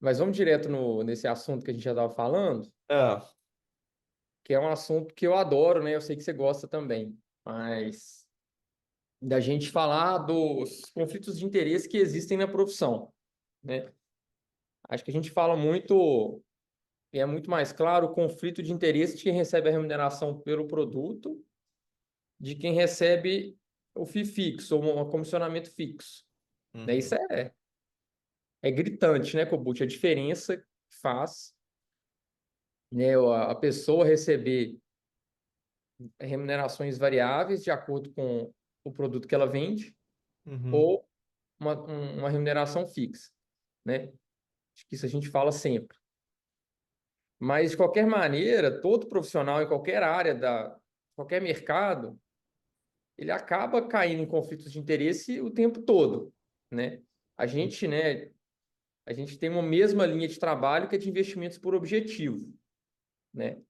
Mas vamos direto nesse assunto que a gente já estava falando, Ah, que é um assunto que eu adoro, né? Eu sei que você gosta também, mas da gente falar dos conflitos de interesse que existem na profissão, né? Acho que a gente fala muito, e é muito mais claro, o conflito de interesse de quem recebe a remuneração pelo produto, de quem recebe o FII fixo, ou um comissionamento fixo, né? Isso uhum, é gritante, né, Kobuchi? A diferença que faz, né, a pessoa receber remunerações variáveis de acordo com o produto que ela vende uhum. ou uma remuneração fixa, né? Acho que isso a gente fala sempre. Mas, de qualquer maneira, todo profissional em qualquer área qualquer mercado, ele acaba caindo em conflitos de interesse o tempo todo, né? A gente, né, a gente tem uma mesma linha de trabalho que é de investimentos por objetivo, né?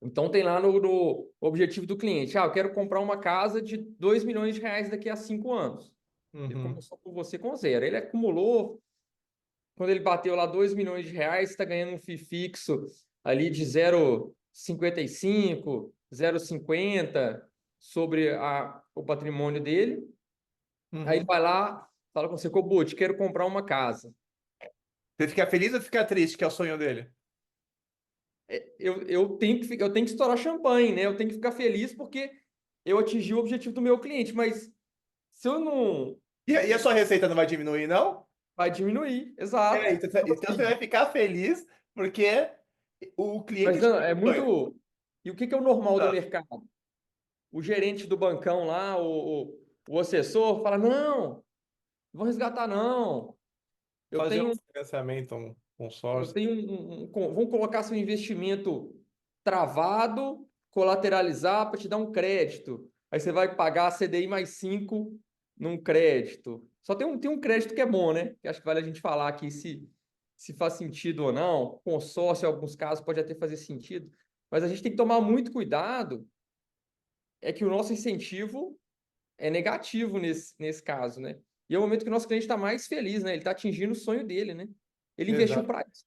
Então tem lá no objetivo do cliente, eu quero comprar uma casa de 2 milhões de reais daqui a 5 anos. Ele Uhum. começou com você com zero. Ele acumulou, quando ele bateu lá 2 milhões de reais, está ganhando um FII fixo ali de 0,55, 0,50 sobre o patrimônio dele. Aí ele Uhum. vai lá, fala com você, Kobuti, quero comprar uma casa. Você fica feliz ou fica triste, que é o sonho dele? Eu tenho que estourar champanhe, né? Eu tenho que ficar feliz porque eu atingi o objetivo do meu cliente, mas se eu não. E a sua receita não vai diminuir, não? Vai diminuir, É, exato. então você vai ficar feliz porque o cliente Mas te não, deu é o sonho. muito. E o que que é o normal do Ah, mercado? O gerente do bancão lá, o assessor, fala: não, não vou resgatar, não. Eu fazer um tenho, financiamento, um eu consórcio. tenho vamos colocar seu investimento travado, colateralizar para te dar um crédito. Aí você vai pagar CDI mais 5 num crédito. Só tem um crédito que é bom, né? Que acho que vale a gente falar aqui se faz sentido ou não. Consórcio, em alguns casos, pode até fazer sentido. Mas a gente tem que tomar muito cuidado, é que o nosso incentivo é negativo nesse caso, né? E é o momento que o nosso cliente está mais feliz, né? Ele está atingindo o sonho dele, né? Ele investiu Exato. para isso.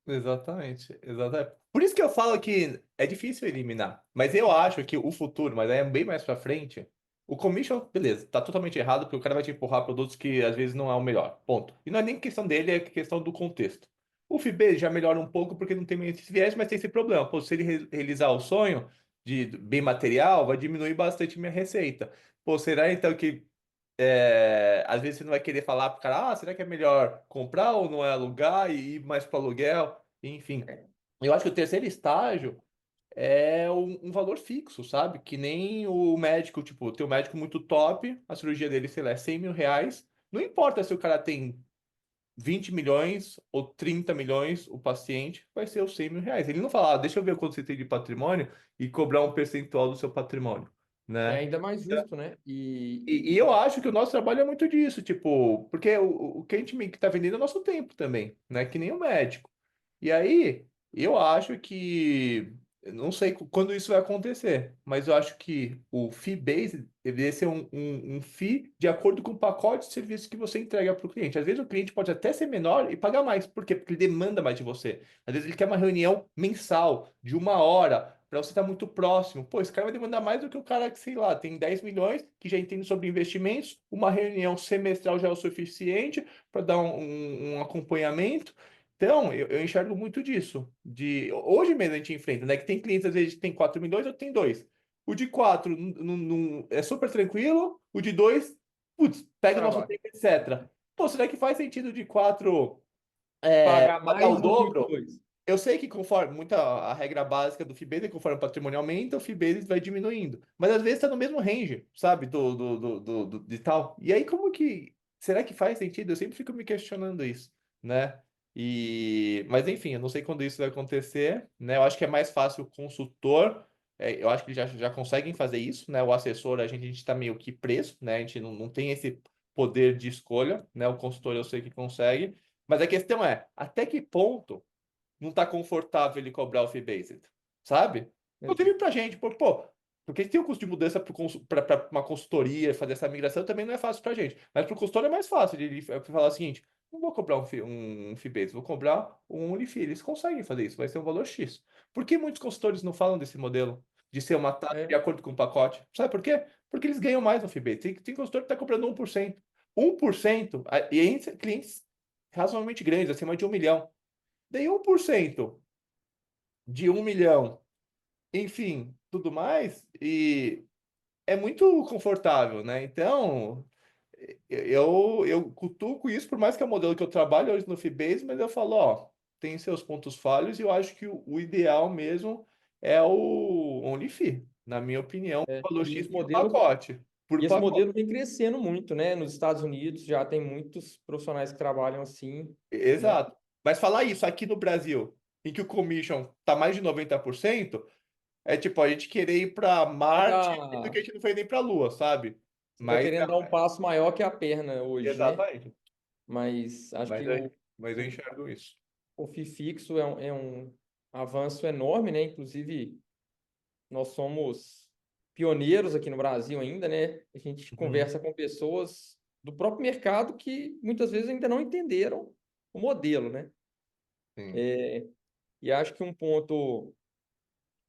Exatamente, exatamente. Por isso que eu falo que é difícil eliminar. Mas eu acho que o futuro, mas aí é bem mais pra frente, o commission, beleza, tá totalmente errado, porque o cara vai te empurrar produtos que às vezes não é o melhor. Ponto. E não é nem questão dele, é questão do contexto. O FIB já melhora um pouco porque não tem meio esse viés, mas tem esse problema. Pô, se ele realizar o sonho de bem material, vai diminuir bastante minha receita. Pô, será então que às vezes você não vai querer falar pro cara, será que é melhor comprar ou não é alugar e ir mais pro aluguel? Enfim, eu acho que o terceiro estágio é um valor fixo, sabe? Que nem o médico, tipo, tem um médico muito top, a cirurgia dele, sei lá, é 100 mil reais. Não importa se o cara tem 20 milhões ou 30 milhões, o paciente vai ser os 100 mil reais. Ele não fala, deixa eu ver quanto você tem de patrimônio e cobrar um percentual do seu patrimônio, É né? ainda mais justo, né? E eu acho que o nosso trabalho é muito disso, tipo, porque o que a gente meio que tá vendendo é o nosso tempo também, né? Que nem o médico. E aí, eu acho que, eu não sei quando isso vai acontecer, mas eu acho que o fee-based deveria ser um fee de acordo com o pacote de serviço que você entrega para o cliente. Às vezes o cliente pode até ser menor e pagar mais. Por quê? Porque ele demanda mais de você. Às vezes ele quer uma reunião mensal de 1 hora para você estar muito próximo. Pô, esse cara vai demandar mais do que o cara que, sei lá, tem 10 milhões, que já entende sobre investimentos. Uma reunião semestral já é o suficiente para dar um acompanhamento. Então, eu enxergo muito disso. Hoje mesmo a gente enfrenta, né? Que tem clientes, às vezes, que tem 4 milhões, ou tem dois. O de 4 é super tranquilo, o de 2 putz, pega o nosso Trabalho. tempo, etc. Pô, será que faz sentido o de 4 Pagar pagar o mais do que os dobro? dois. Eu sei que conforme muita a regra básica do FIBES é que conforme o patrimônio aumenta, o FIBES vai diminuindo. Mas às vezes está no mesmo range, sabe? De tal. E aí, como que. Será que faz sentido? Eu sempre fico me questionando isso, né? Mas enfim, eu não sei quando isso vai acontecer, né? Eu acho que é mais fácil o consultor. Eu acho que já conseguem fazer isso, né? O assessor, a gente está meio que preso, né? A gente não tem esse poder de escolha, né? O consultor eu sei que consegue. Mas a questão é, até que ponto não tá confortável ele cobrar o fee-based, sabe? Inclusive pra gente, pô, porque tem o custo de mudança para uma consultoria, fazer essa migração também não é fácil pra gente. Mas pro consultor é mais fácil de ele falar o seguinte. não vou cobrar um FIBase, vou cobrar um Unifi. Eles conseguem fazer isso, vai ser um valor X. Por que muitos consultores não falam desse modelo? De ser uma taxa de É, acordo com o pacote? Sabe por quê? Porque eles ganham mais no FIBase. Tem consultor que está cobrando 1%. 1%, e aí clientes razoavelmente grandes, acima de 1 milhão. Daí 1% de 1 milhão, enfim, tudo mais, e é muito confortável, né? Então, eu cutuco isso, por mais que é o modelo que eu trabalho hoje no Fibase, mas eu falo, ó, tem seus pontos falhos e eu acho que o ideal mesmo é o OnlyFi, na minha opinião, valor e X esse por modelo, pacote. Por e esse pacote. modelo vem crescendo muito, né? Nos Estados Unidos já tem muitos profissionais que trabalham assim, né? Exato. Mas falar isso aqui no Brasil, em que o commission tá mais de 90%, é tipo a gente querer ir para Você Marte do que tá, a gente não foi nem para Lua, sabe? você tá Mas querendo dar um passo maior que a perna hoje, né? exatamente. Mas acho que Mas, mas eu enxergo isso. o FII fixo é um avanço enorme, né? Inclusive, nós somos pioneiros aqui no Brasil ainda, né? A gente Uhum. conversa com pessoas do próprio mercado que muitas vezes ainda não entenderam o modelo, né? Sim. E acho que um ponto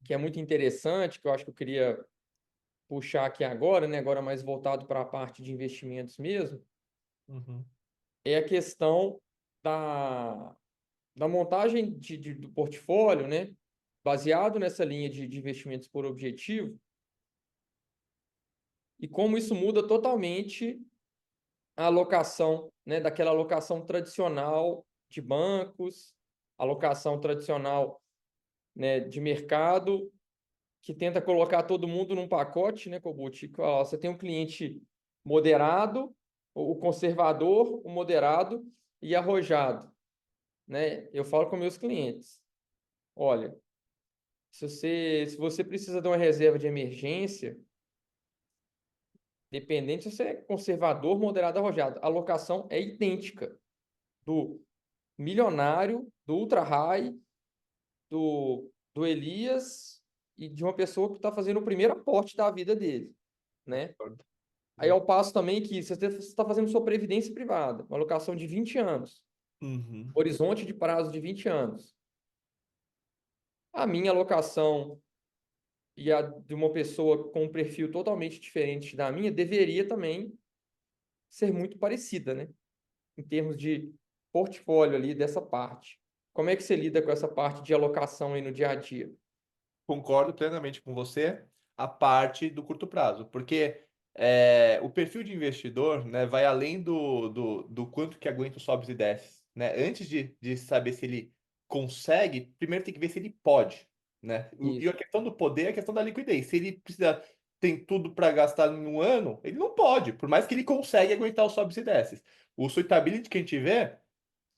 que é muito interessante, que eu acho que eu queria puxar aqui agora, né? Agora mais voltado para a parte de investimentos mesmo, Uhum. é a questão da, da montagem do portfólio, né? Baseado nessa linha de investimentos por objetivo, e como isso muda totalmente a alocação, né? Daquela alocação tradicional de bancos, alocação tradicional, né, de mercado, que tenta colocar todo mundo num pacote, né, Kobuchi? Que fala, ó, você tem um cliente moderado, o conservador, o moderado e arrojado, né? Eu falo com meus clientes, olha, se você precisa de uma reserva de emergência, dependente se você é conservador, moderado, arrojado, a alocação é idêntica do milionário, do ultra high, do Elias e de uma pessoa que está fazendo o primeiro aporte da vida dele, né? Concordo. Aí ao passo também que você está fazendo sua previdência privada, uma alocação de 20 anos, Uhum. horizonte de prazo de 20 anos. A minha alocação e a de uma pessoa com um perfil totalmente diferente da minha deveria também ser muito parecida, né? Em termos de portfólio ali dessa parte. Como é que você lida com essa parte de alocação aí no dia a dia? Concordo plenamente com você, a parte do curto prazo, porque o perfil de investidor, né, vai além do quanto que aguenta os sobes e desces, né? Antes de saber se ele consegue, primeiro tem que ver se ele pode, né? E a Isso. questão do poder é a questão da liquidez. Se ele precisa, tem tudo para gastar em um ano, ele não pode, por mais que ele consegue aguentar os sobes e desces. O suitability que a gente vê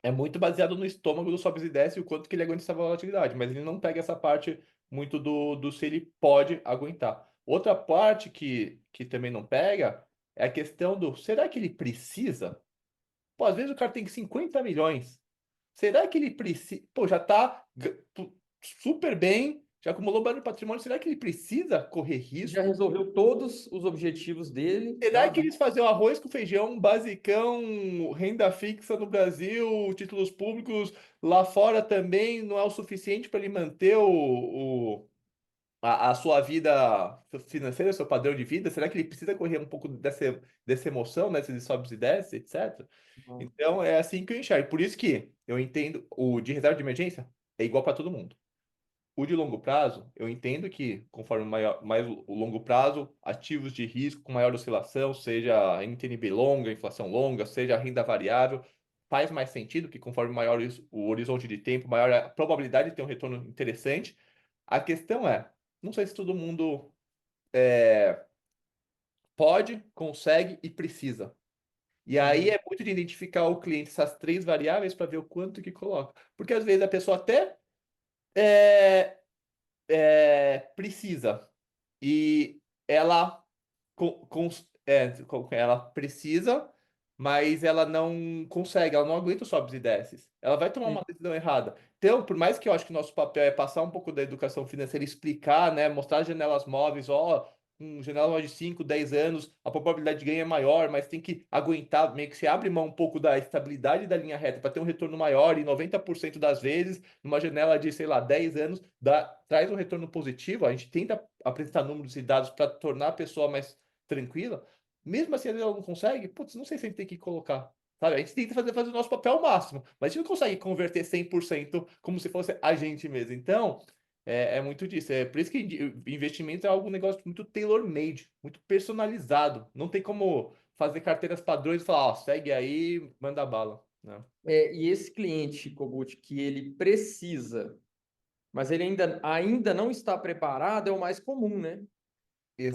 é muito baseado no estômago do sobes e desce e o quanto que ele aguenta essa volatilidade, mas ele não pega essa parte muito do se ele pode aguentar. Outra parte que também não pega é a questão do será que ele precisa? Pô, às vezes o cara tem 50 milhões. Será que ele precisa? Pô, já tá super bem, já acumulou bastante patrimônio. Será que ele precisa correr Já risco? resolveu todos os objetivos dele Será da que vida. eles fazem o arroz com feijão, basicão, renda fixa no Brasil, títulos públicos lá fora também não é o suficiente para ele manter a sua vida financeira, seu padrão de vida? Será que ele precisa correr um pouco dessa emoção, né, desses sobes e desces, etc? Então é assim que eu enxergo. Por isso que eu entendo o de reserva de emergência é igual para todo mundo. O de longo prazo, eu entendo que, conforme mais o longo prazo, ativos de risco com maior oscilação, seja a NTNB longa, inflação longa, seja a renda variável, faz mais sentido, que conforme maior o horizonte de tempo, maior a probabilidade de ter um retorno interessante. A questão é, não sei se todo mundo pode, consegue e precisa. E aí Uhum. é muito de identificar o cliente essas três variáveis para ver o quanto que coloca. Porque às vezes a pessoa até é, precisa. E ela, ela precisa, mas ela não consegue, ela não aguenta os sobes e desces. Ela vai tomar Sim. uma decisão errada. Então, por mais que eu acho que o nosso papel é passar um pouco da educação financeira, explicar, né, mostrar as janelas móveis, ó, com janela de 5, 10 anos, a probabilidade de ganho é maior, mas tem que aguentar, meio que você abre mão um pouco da estabilidade da linha reta para ter um retorno maior e 90% das vezes, numa janela de, sei lá, 10 anos, traz um retorno positivo. A gente tenta apresentar números e dados para tornar a pessoa mais tranquila. Mesmo assim, às vezes ela não consegue, putz, não sei se a gente tem que colocar. Sabe? A gente tenta fazer o nosso papel ao máximo, mas a gente não consegue converter 100% como se fosse a gente mesmo. Então, é muito disso. É por isso que investimento é algo, um negócio muito tailor-made, muito personalizado. Não tem como fazer carteiras padrões e falar, ó, segue aí, manda bala, né? E esse cliente, Kogut, que ele precisa, mas ele ainda não está preparado, é o mais comum, né?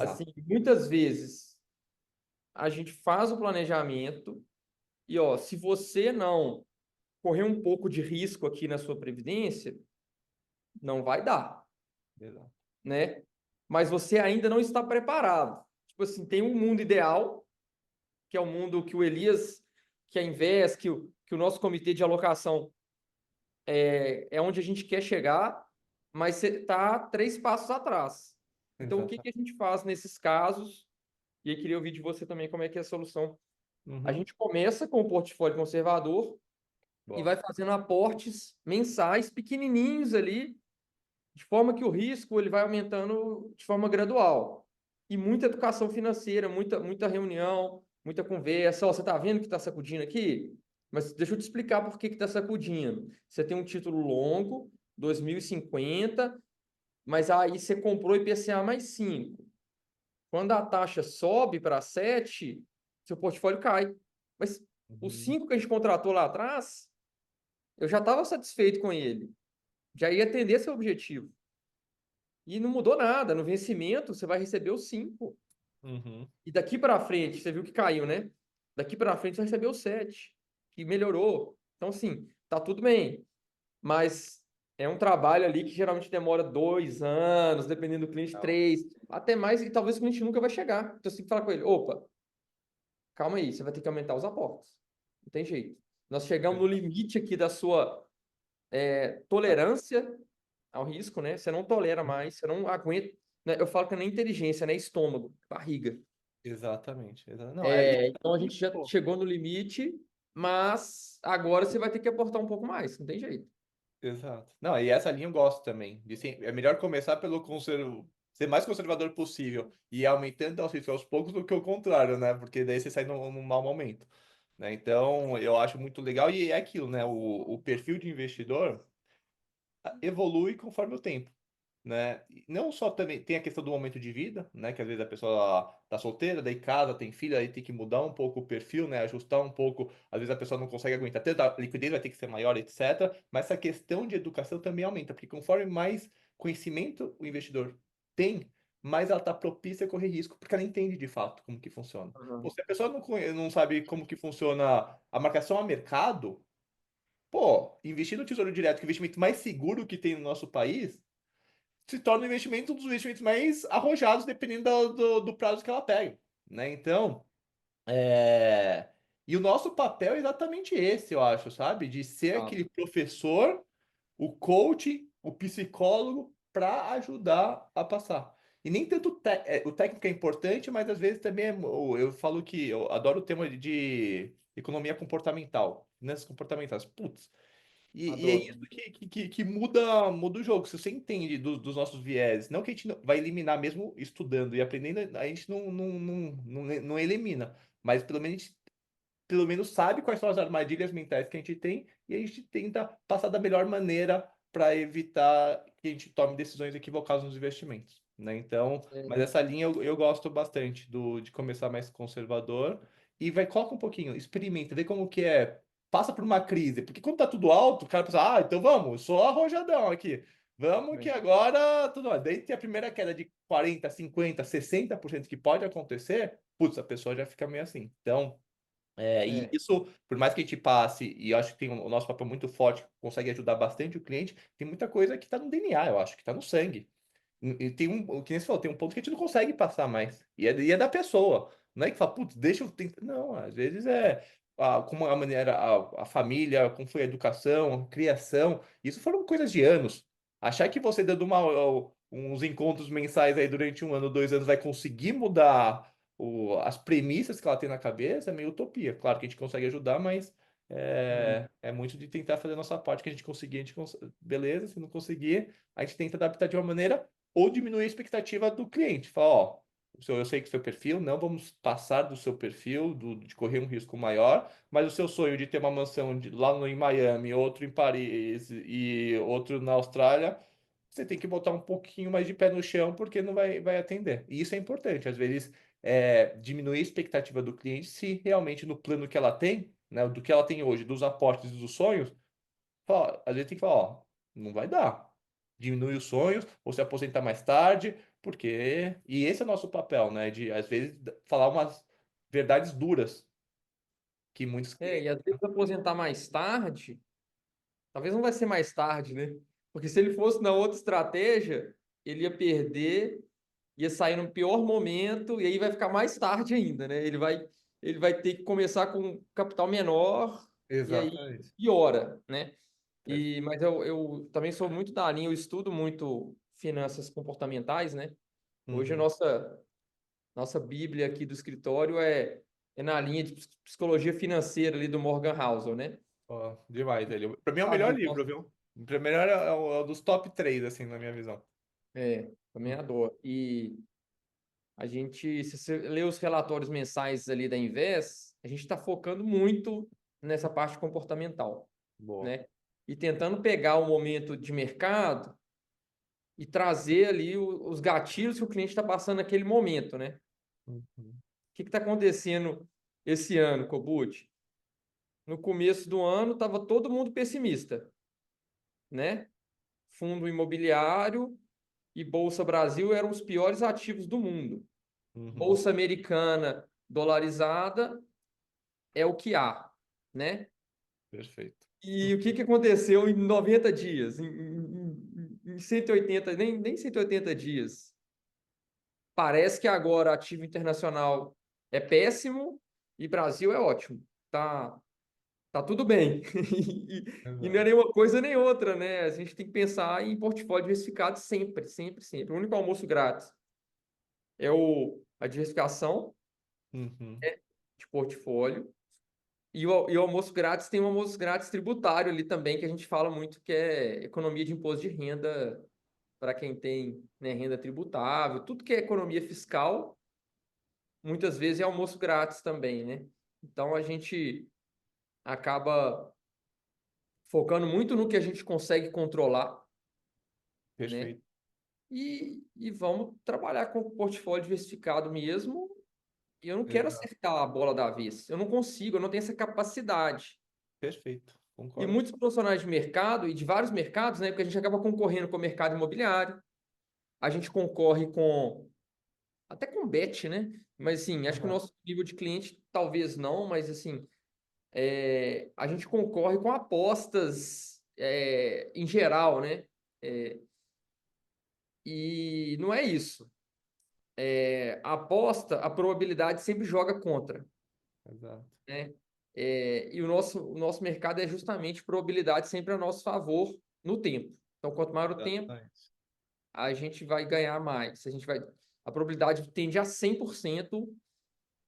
Assim, Exato. muitas vezes a gente faz o planejamento e, ó, se você não correr um pouco de risco aqui na sua previdência, não vai dar, Exato. né? Mas você ainda não está preparado. Tipo assim, tem um mundo ideal, que é o mundo que o Elias, que a Invest, que o nosso comitê de alocação é onde a gente quer chegar, mas você está 3 passos atrás. Então, o que Exato. que a gente faz nesses casos? E aí queria ouvir de você também como é que é a solução. A Uhum. gente começa com o portfólio conservador e Boa. vai fazendo aportes mensais pequenininhos ali, de forma que o risco ele vai aumentando de forma gradual. E muita educação financeira, muita reunião, muita conversa. Ó, você está vendo que está sacudindo aqui? Mas deixa eu te explicar por que está sacudindo. Você tem um título longo, 2050, mas aí você comprou IPCA mais 5. Quando a taxa sobe para 7, seu portfólio cai. Mas os Uhum. 5 que a gente contratou lá atrás, eu já estava satisfeito com ele. Já ia atender seu objetivo. E não mudou nada. No vencimento, você vai receber os 5. Uhum. E daqui para frente, você viu que caiu, né? Daqui para frente, você vai receber os 7, que melhorou. Então, assim, tá tudo bem. Mas é um trabalho ali que geralmente demora 2 anos, dependendo do cliente, Legal. 3, até mais, e talvez o cliente nunca vai chegar. Então, você tem que falar com ele: opa, calma aí, você vai ter que aumentar os aportes. Não tem jeito. Nós chegamos no limite aqui da sua tolerância ao risco, né? Você não tolera mais, você não aguenta. Né? Eu falo que não é inteligência, né? Estômago, barriga. Exatamente. Não, é, e Então a gente já chegou no limite, mas agora você vai ter que aportar um pouco mais, não tem jeito. exato. Não, e essa linha eu gosto também. É melhor começar pelo ser mais conservador possível e ir aumentando aos riscos aos poucos do que o contrário, né? Porque daí você sai num mau momento, né? Então, eu acho muito legal e é aquilo, né? O perfil de investidor evolui conforme o tempo, né? E não só também tem a questão do momento de vida, né? Que às vezes a pessoa tá solteira, daí casa, tem filho, aí tem que mudar um pouco o perfil, né? Ajustar um pouco. Às vezes a pessoa não consegue aguentar tanto, a liquidez vai ter que ser maior, etc. Mas essa questão de educação também aumenta, porque conforme mais conhecimento o investidor tem, mais ela tá propícia a correr risco, porque ela entende de fato como que funciona. Pô, Uhum. se a pessoa não sabe como que funciona a marcação a mercado, pô, investir no Tesouro Direto, que é o investimento mais seguro que tem no nosso país, se torna um dos investimentos mais arrojados, dependendo do prazo que ela pega, né? Então, é... e o nosso papel é exatamente esse, eu acho, sabe? De ser Tá. aquele professor, o coach, o psicólogo, para ajudar a passar. E nem tanto o técnico é importante, mas às vezes também eu falo que eu adoro o tema de economia comportamental, finanças comportamentais. Putz, e é Adoro. isso que muda o jogo. Se você entende dos nossos viés, não que a gente vai eliminar mesmo estudando e aprendendo, a gente não elimina. Mas pelo menos sabe quais são as armadilhas mentais que a gente tem e a gente tenta passar da melhor maneira para evitar que a gente tome decisões equivocadas nos investimentos, né? Então, mas É, essa linha eu gosto bastante de começar mais conservador e vai, coloca um pouquinho, experimenta, vê como que é, passa por uma crise, porque quando tá tudo alto, o cara pensa, então vamos, sou arrojadão aqui. Vamos que bem. agora tudo bem. Daí tem a primeira queda de 40, 50, 60% que pode acontecer, putz, a pessoa já fica meio assim. Então, e É, isso, por mais que a gente passe, e eu acho que tem o nosso papel muito forte, consegue ajudar bastante o cliente, tem muita coisa que está no DNA, eu acho, que está no sangue. E tem o que nem você falou, tem um ponto que a gente não consegue passar mais. E é da pessoa. Não é que fala, putz, deixa eu tentar. Não, às vezes é como a maneira, a família, como foi a educação, a criação. Isso foram coisas de anos. Achar que você dando uns encontros mensais aí durante 1 ano, 2 anos, vai conseguir mudar as premissas que ela tem na cabeça, é meio utopia. Claro que a gente consegue ajudar, mas é muito de tentar fazer a nossa parte, que a gente conseguir, beleza, se não conseguir, a gente tenta adaptar de uma maneira ou diminuir a expectativa do cliente. Fala, ó, eu sei que o seu perfil, não vamos passar do seu perfil, de correr um risco maior, mas o seu sonho de ter uma mansão lá em Miami, outro em Paris e outro na Austrália, você tem que botar um pouquinho mais de pé no chão, porque não vai atender. E isso é importante. Às vezes, diminuir a expectativa do cliente, se realmente no plano que ela tem, né, do que ela tem hoje, dos aportes e dos sonhos, às vezes tem que falar, ó, não vai dar. Diminui os sonhos, ou se aposentar mais tarde, porque. E esse é o nosso papel, né? De, às vezes, falar umas verdades duras que muitos É, e clientes. às vezes aposentar mais tarde, talvez não vai ser mais tarde, né? Porque se ele fosse na outra estratégia, ele ia perder, ia sair no pior momento, e aí vai ficar mais tarde ainda, né? Ele vai ter que começar com um capital menor, e aí Exatamente. piora, né? Perfeito. Mas eu também sou muito da linha, eu estudo muito finanças comportamentais, né? Hoje a Uhum. nossa Bíblia aqui do escritório é na linha de psicologia financeira ali do Morgan Housel, né? Ó, demais, ele. Pra mim é o melhor Sabe, livro, viu? Pra melhor é o dos top 3 assim, na minha visão. também adoro. E se você ler os relatórios mensais ali da Invest, a gente está focando muito nessa parte comportamental, Boa. né? E tentando pegar o momento de mercado e trazer ali os gatilhos que o cliente está passando naquele momento, né? Uhum. O que está acontecendo esse ano, Kobuchi? No começo do ano estava todo mundo pessimista, né? Fundo imobiliário e Bolsa Brasil eram os piores ativos do mundo. Uhum. Bolsa americana dolarizada é o que há, né? Perfeito. E o que que aconteceu em 90 dias, em 180, nem 180 dias? Parece que agora ativo internacional é péssimo e Brasil é ótimo. Tá tudo bem. E não é Exato. nenhuma coisa nem outra, né? A gente tem que pensar em portfólio diversificado sempre, sempre, sempre. O único almoço grátis é a diversificação Uhum. de portfólio. E o almoço grátis tem um almoço grátis tributário ali também, que a gente fala muito que é economia de imposto de renda para quem tem, né, renda tributável. Tudo que é economia fiscal, muitas vezes é almoço grátis também, né? Então a gente acaba focando muito no que a gente consegue controlar, né? Perfeito. E vamos trabalhar com o portfólio diversificado mesmo. E eu não quero Exato. acertar a bola da vez. Eu não consigo, eu não tenho essa capacidade. Perfeito. E Concordo. muitos profissionais de mercado e de vários mercados, né? Porque a gente acaba concorrendo com o mercado imobiliário, a gente concorre com até com bet, né? Mas assim, acho que o Aham. nosso nível de cliente talvez não, mas assim, a gente concorre com apostas em geral, né? É, e não é isso. A aposta, a probabilidade sempre joga contra, Exato. né? E o nosso mercado é justamente probabilidade sempre a nosso favor no tempo. Então, quanto maior o tempo, Exatamente. a gente vai ganhar mais. A probabilidade tende a 100%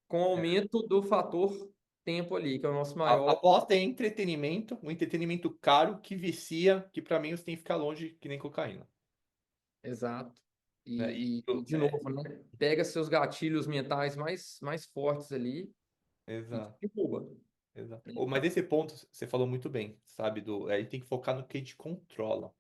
com o É. aumento do fator tempo ali, que é o nosso A maior. aposta é entretenimento, um entretenimento caro que vicia, que pra mim você tem que ficar longe que nem cocaína. Exato. Né? De novo, né? Pega seus gatilhos mentais mais fortes ali e te Exato. derruba. Exato. Né? Mas esse ponto você falou muito bem, sabe? Aí tem que focar no que a gente controla.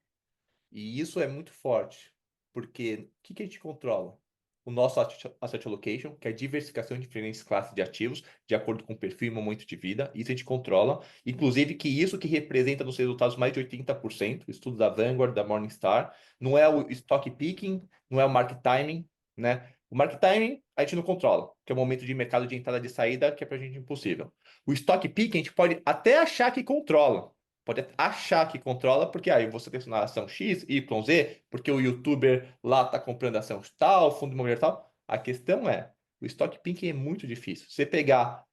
E isso é muito forte, porque o que a gente controla? O nosso asset allocation, que é a diversificação de diferentes classes de ativos, de acordo com o perfil e momento de vida, isso a gente controla. Inclusive que isso que representa nos resultados mais de 80%, estudo da Vanguard, da Morningstar, não é o stock picking, não é o market timing, né? O market timing a gente não controla, que é o momento de mercado de entrada e de saída, que é pra gente impossível. O stock picking a gente pode até achar que controla, pode achar que controla, porque aí você tem a ação X, Y, Z, porque o youtuber lá tá comprando ação tal, fundo imobiliário tal. A questão é, o stock picking é muito difícil. Você pegar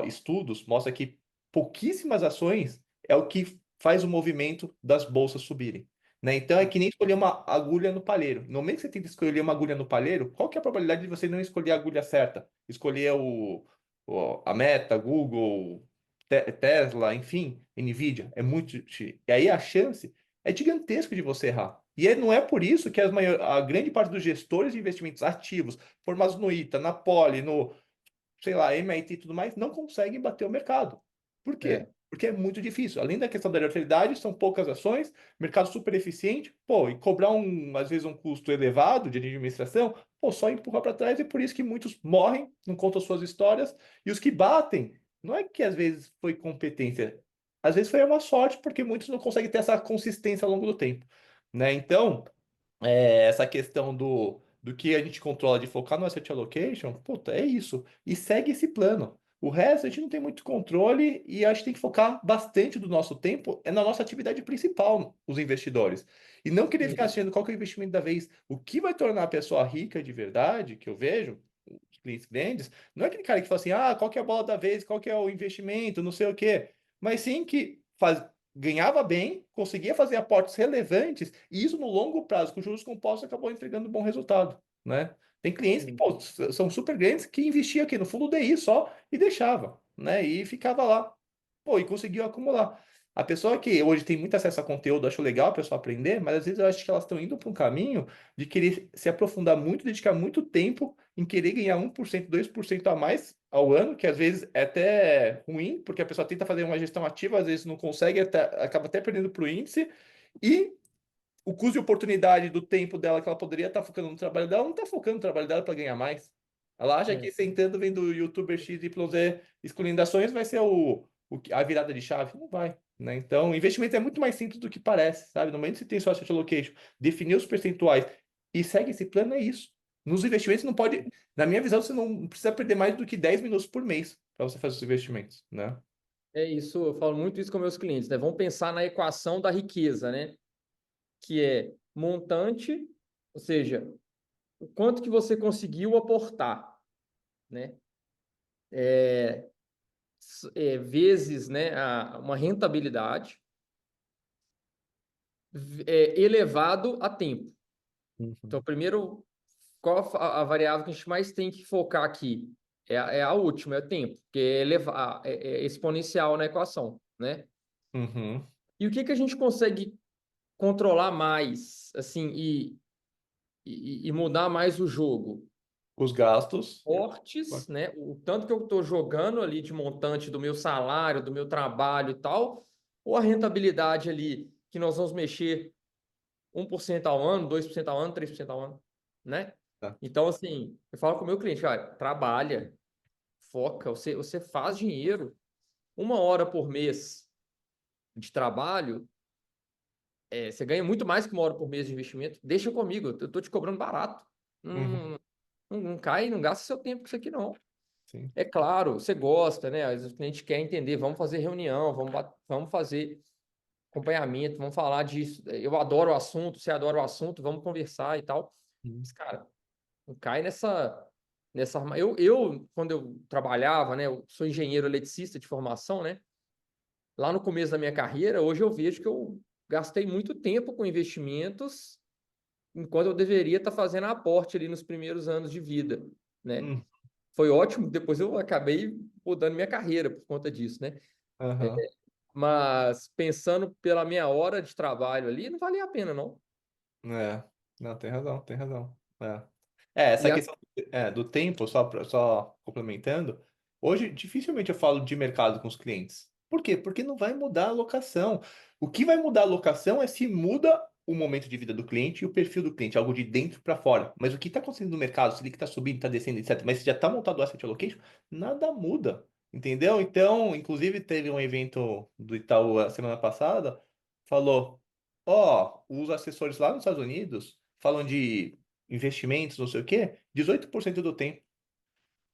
estudos, mostra que pouquíssimas ações é o que faz o movimento das bolsas subirem. né? Então é que nem escolher uma agulha no palheiro. No momento que você tenta escolher uma agulha no palheiro, qual que é a probabilidade de você não escolher a agulha certa? Escolher a Meta, Google, Tesla, enfim, Nvidia. É muito. E aí a chance é gigantesca de você errar. Não é por isso que a grande parte dos gestores de investimentos ativos, formados no ITA, na Poli, no, sei lá, MIT e tudo mais, não conseguem bater o mercado. Por quê? É, Porque é muito difícil. Além da questão da aleatoriedade, são poucas ações, mercado super eficiente, pô, e cobrar às vezes um custo elevado de administração, pô, só empurra para trás, e por isso que muitos morrem, não contam suas histórias, e os que batem, não é que às vezes foi competência, às vezes foi uma sorte, porque muitos não conseguem ter essa consistência ao longo do tempo, né? Então, essa questão do que a gente controla de focar no asset allocation, puta, é isso. E segue esse plano. O resto a gente não tem muito controle e a gente tem que focar bastante do nosso tempo na nossa atividade principal, os investidores. E não querer ficar sim, achando qual que é o investimento da vez. O que vai tornar a pessoa rica de verdade, que eu vejo, os clientes grandes, não é aquele cara que fala assim, ah, qual que é a bola da vez, qual que é o investimento, não sei o quê. Mas sim que ganhava bem, conseguia fazer aportes relevantes, e isso no longo prazo, com juros compostos, acabou entregando um bom resultado, né? Tem clientes que, sim. pô, são super grandes que investiam aqui no fundo DI só e deixava, né? E ficava lá, pô, e conseguiu acumular. A pessoa que hoje tem muito acesso a conteúdo, acho legal a pessoa aprender, mas às vezes eu acho que elas estão indo para um caminho de querer se aprofundar muito, dedicar muito tempo em querer ganhar 1%, 2% a mais ao ano, que às vezes é até ruim, porque a pessoa tenta fazer uma gestão ativa, às vezes não consegue, acaba até perdendo para o índice, e o custo de oportunidade do tempo dela que ela poderia estar focando no trabalho dela, não está focando no trabalho dela para ganhar mais. Ela acha que É, sentando vendo o YouTuber XYZ escolhendo ações vai ser a virada de chave. Não vai, né? Então, investimento é muito mais simples do que parece, sabe? No momento que você tem sua asset allocation, definir os percentuais e segue esse plano, é isso. Nos investimentos não pode, na minha visão, você não precisa perder mais do que 10 minutos por mês para você fazer os investimentos, né? é isso, eu falo muito isso com meus clientes, né? Vamos pensar na equação da riqueza, né? Que é montante, ou seja, o quanto que você conseguiu aportar, né? Vezes, né, uma rentabilidade elevado a tempo. Uhum. Então, primeiro, qual a variável que a gente mais tem que focar aqui? É a última, é o tempo, que é exponencial na equação, né? Uhum. E o que que a gente consegue controlar mais, assim, e mudar mais o jogo? Os gastos. Portes, né? O tanto que eu estou jogando ali de montante do meu salário, do meu trabalho e tal, ou a rentabilidade ali, que nós vamos mexer 1% ao ano, 2% ao ano, 3% ao ano, né? Tá. Então, assim, eu falo com o meu cliente, cara, trabalha, foca, você faz dinheiro. 1 hora por mês de trabalho, você ganha muito mais que 1 hora por mês de investimento. Deixa comigo, eu tô te cobrando barato. Uhum. Não cai, não gasta seu tempo com isso aqui, não. Sim. É claro, você gosta, né? Às vezes o cliente quer entender, vamos fazer reunião, vamos fazer acompanhamento, vamos falar disso. Eu adoro o assunto, você adora o assunto, vamos conversar e tal. Uhum. Mas, cara, não cai nessa. Quando eu trabalhava, né? Eu sou engenheiro eletricista de formação, né? Lá no começo da minha carreira, hoje eu vejo que eu gastei muito tempo com investimentos, enquanto eu deveria estar fazendo aporte ali nos primeiros anos de vida, né? Uhum. Foi ótimo, depois eu acabei mudando minha carreira por conta disso, né? Aham. Mas pensando pela minha hora de trabalho ali, não valia a pena, não. É, não, tem razão, tem razão. E Essa a, questão do tempo, só complementando, hoje dificilmente eu falo de mercado com os clientes. Por quê? Porque não vai mudar a alocação. O que vai mudar a alocação é se muda o momento de vida do cliente e o perfil do cliente, algo de dentro para fora. Mas o que está acontecendo no mercado, se ele está subindo, está descendo, etc., mas se já está montado o asset allocation, nada muda. Entendeu? Então, inclusive, teve um evento do Itaú a semana passada, falou. Ó, os assessores lá nos Estados Unidos falam de investimentos, não sei o quê, 18% do tempo.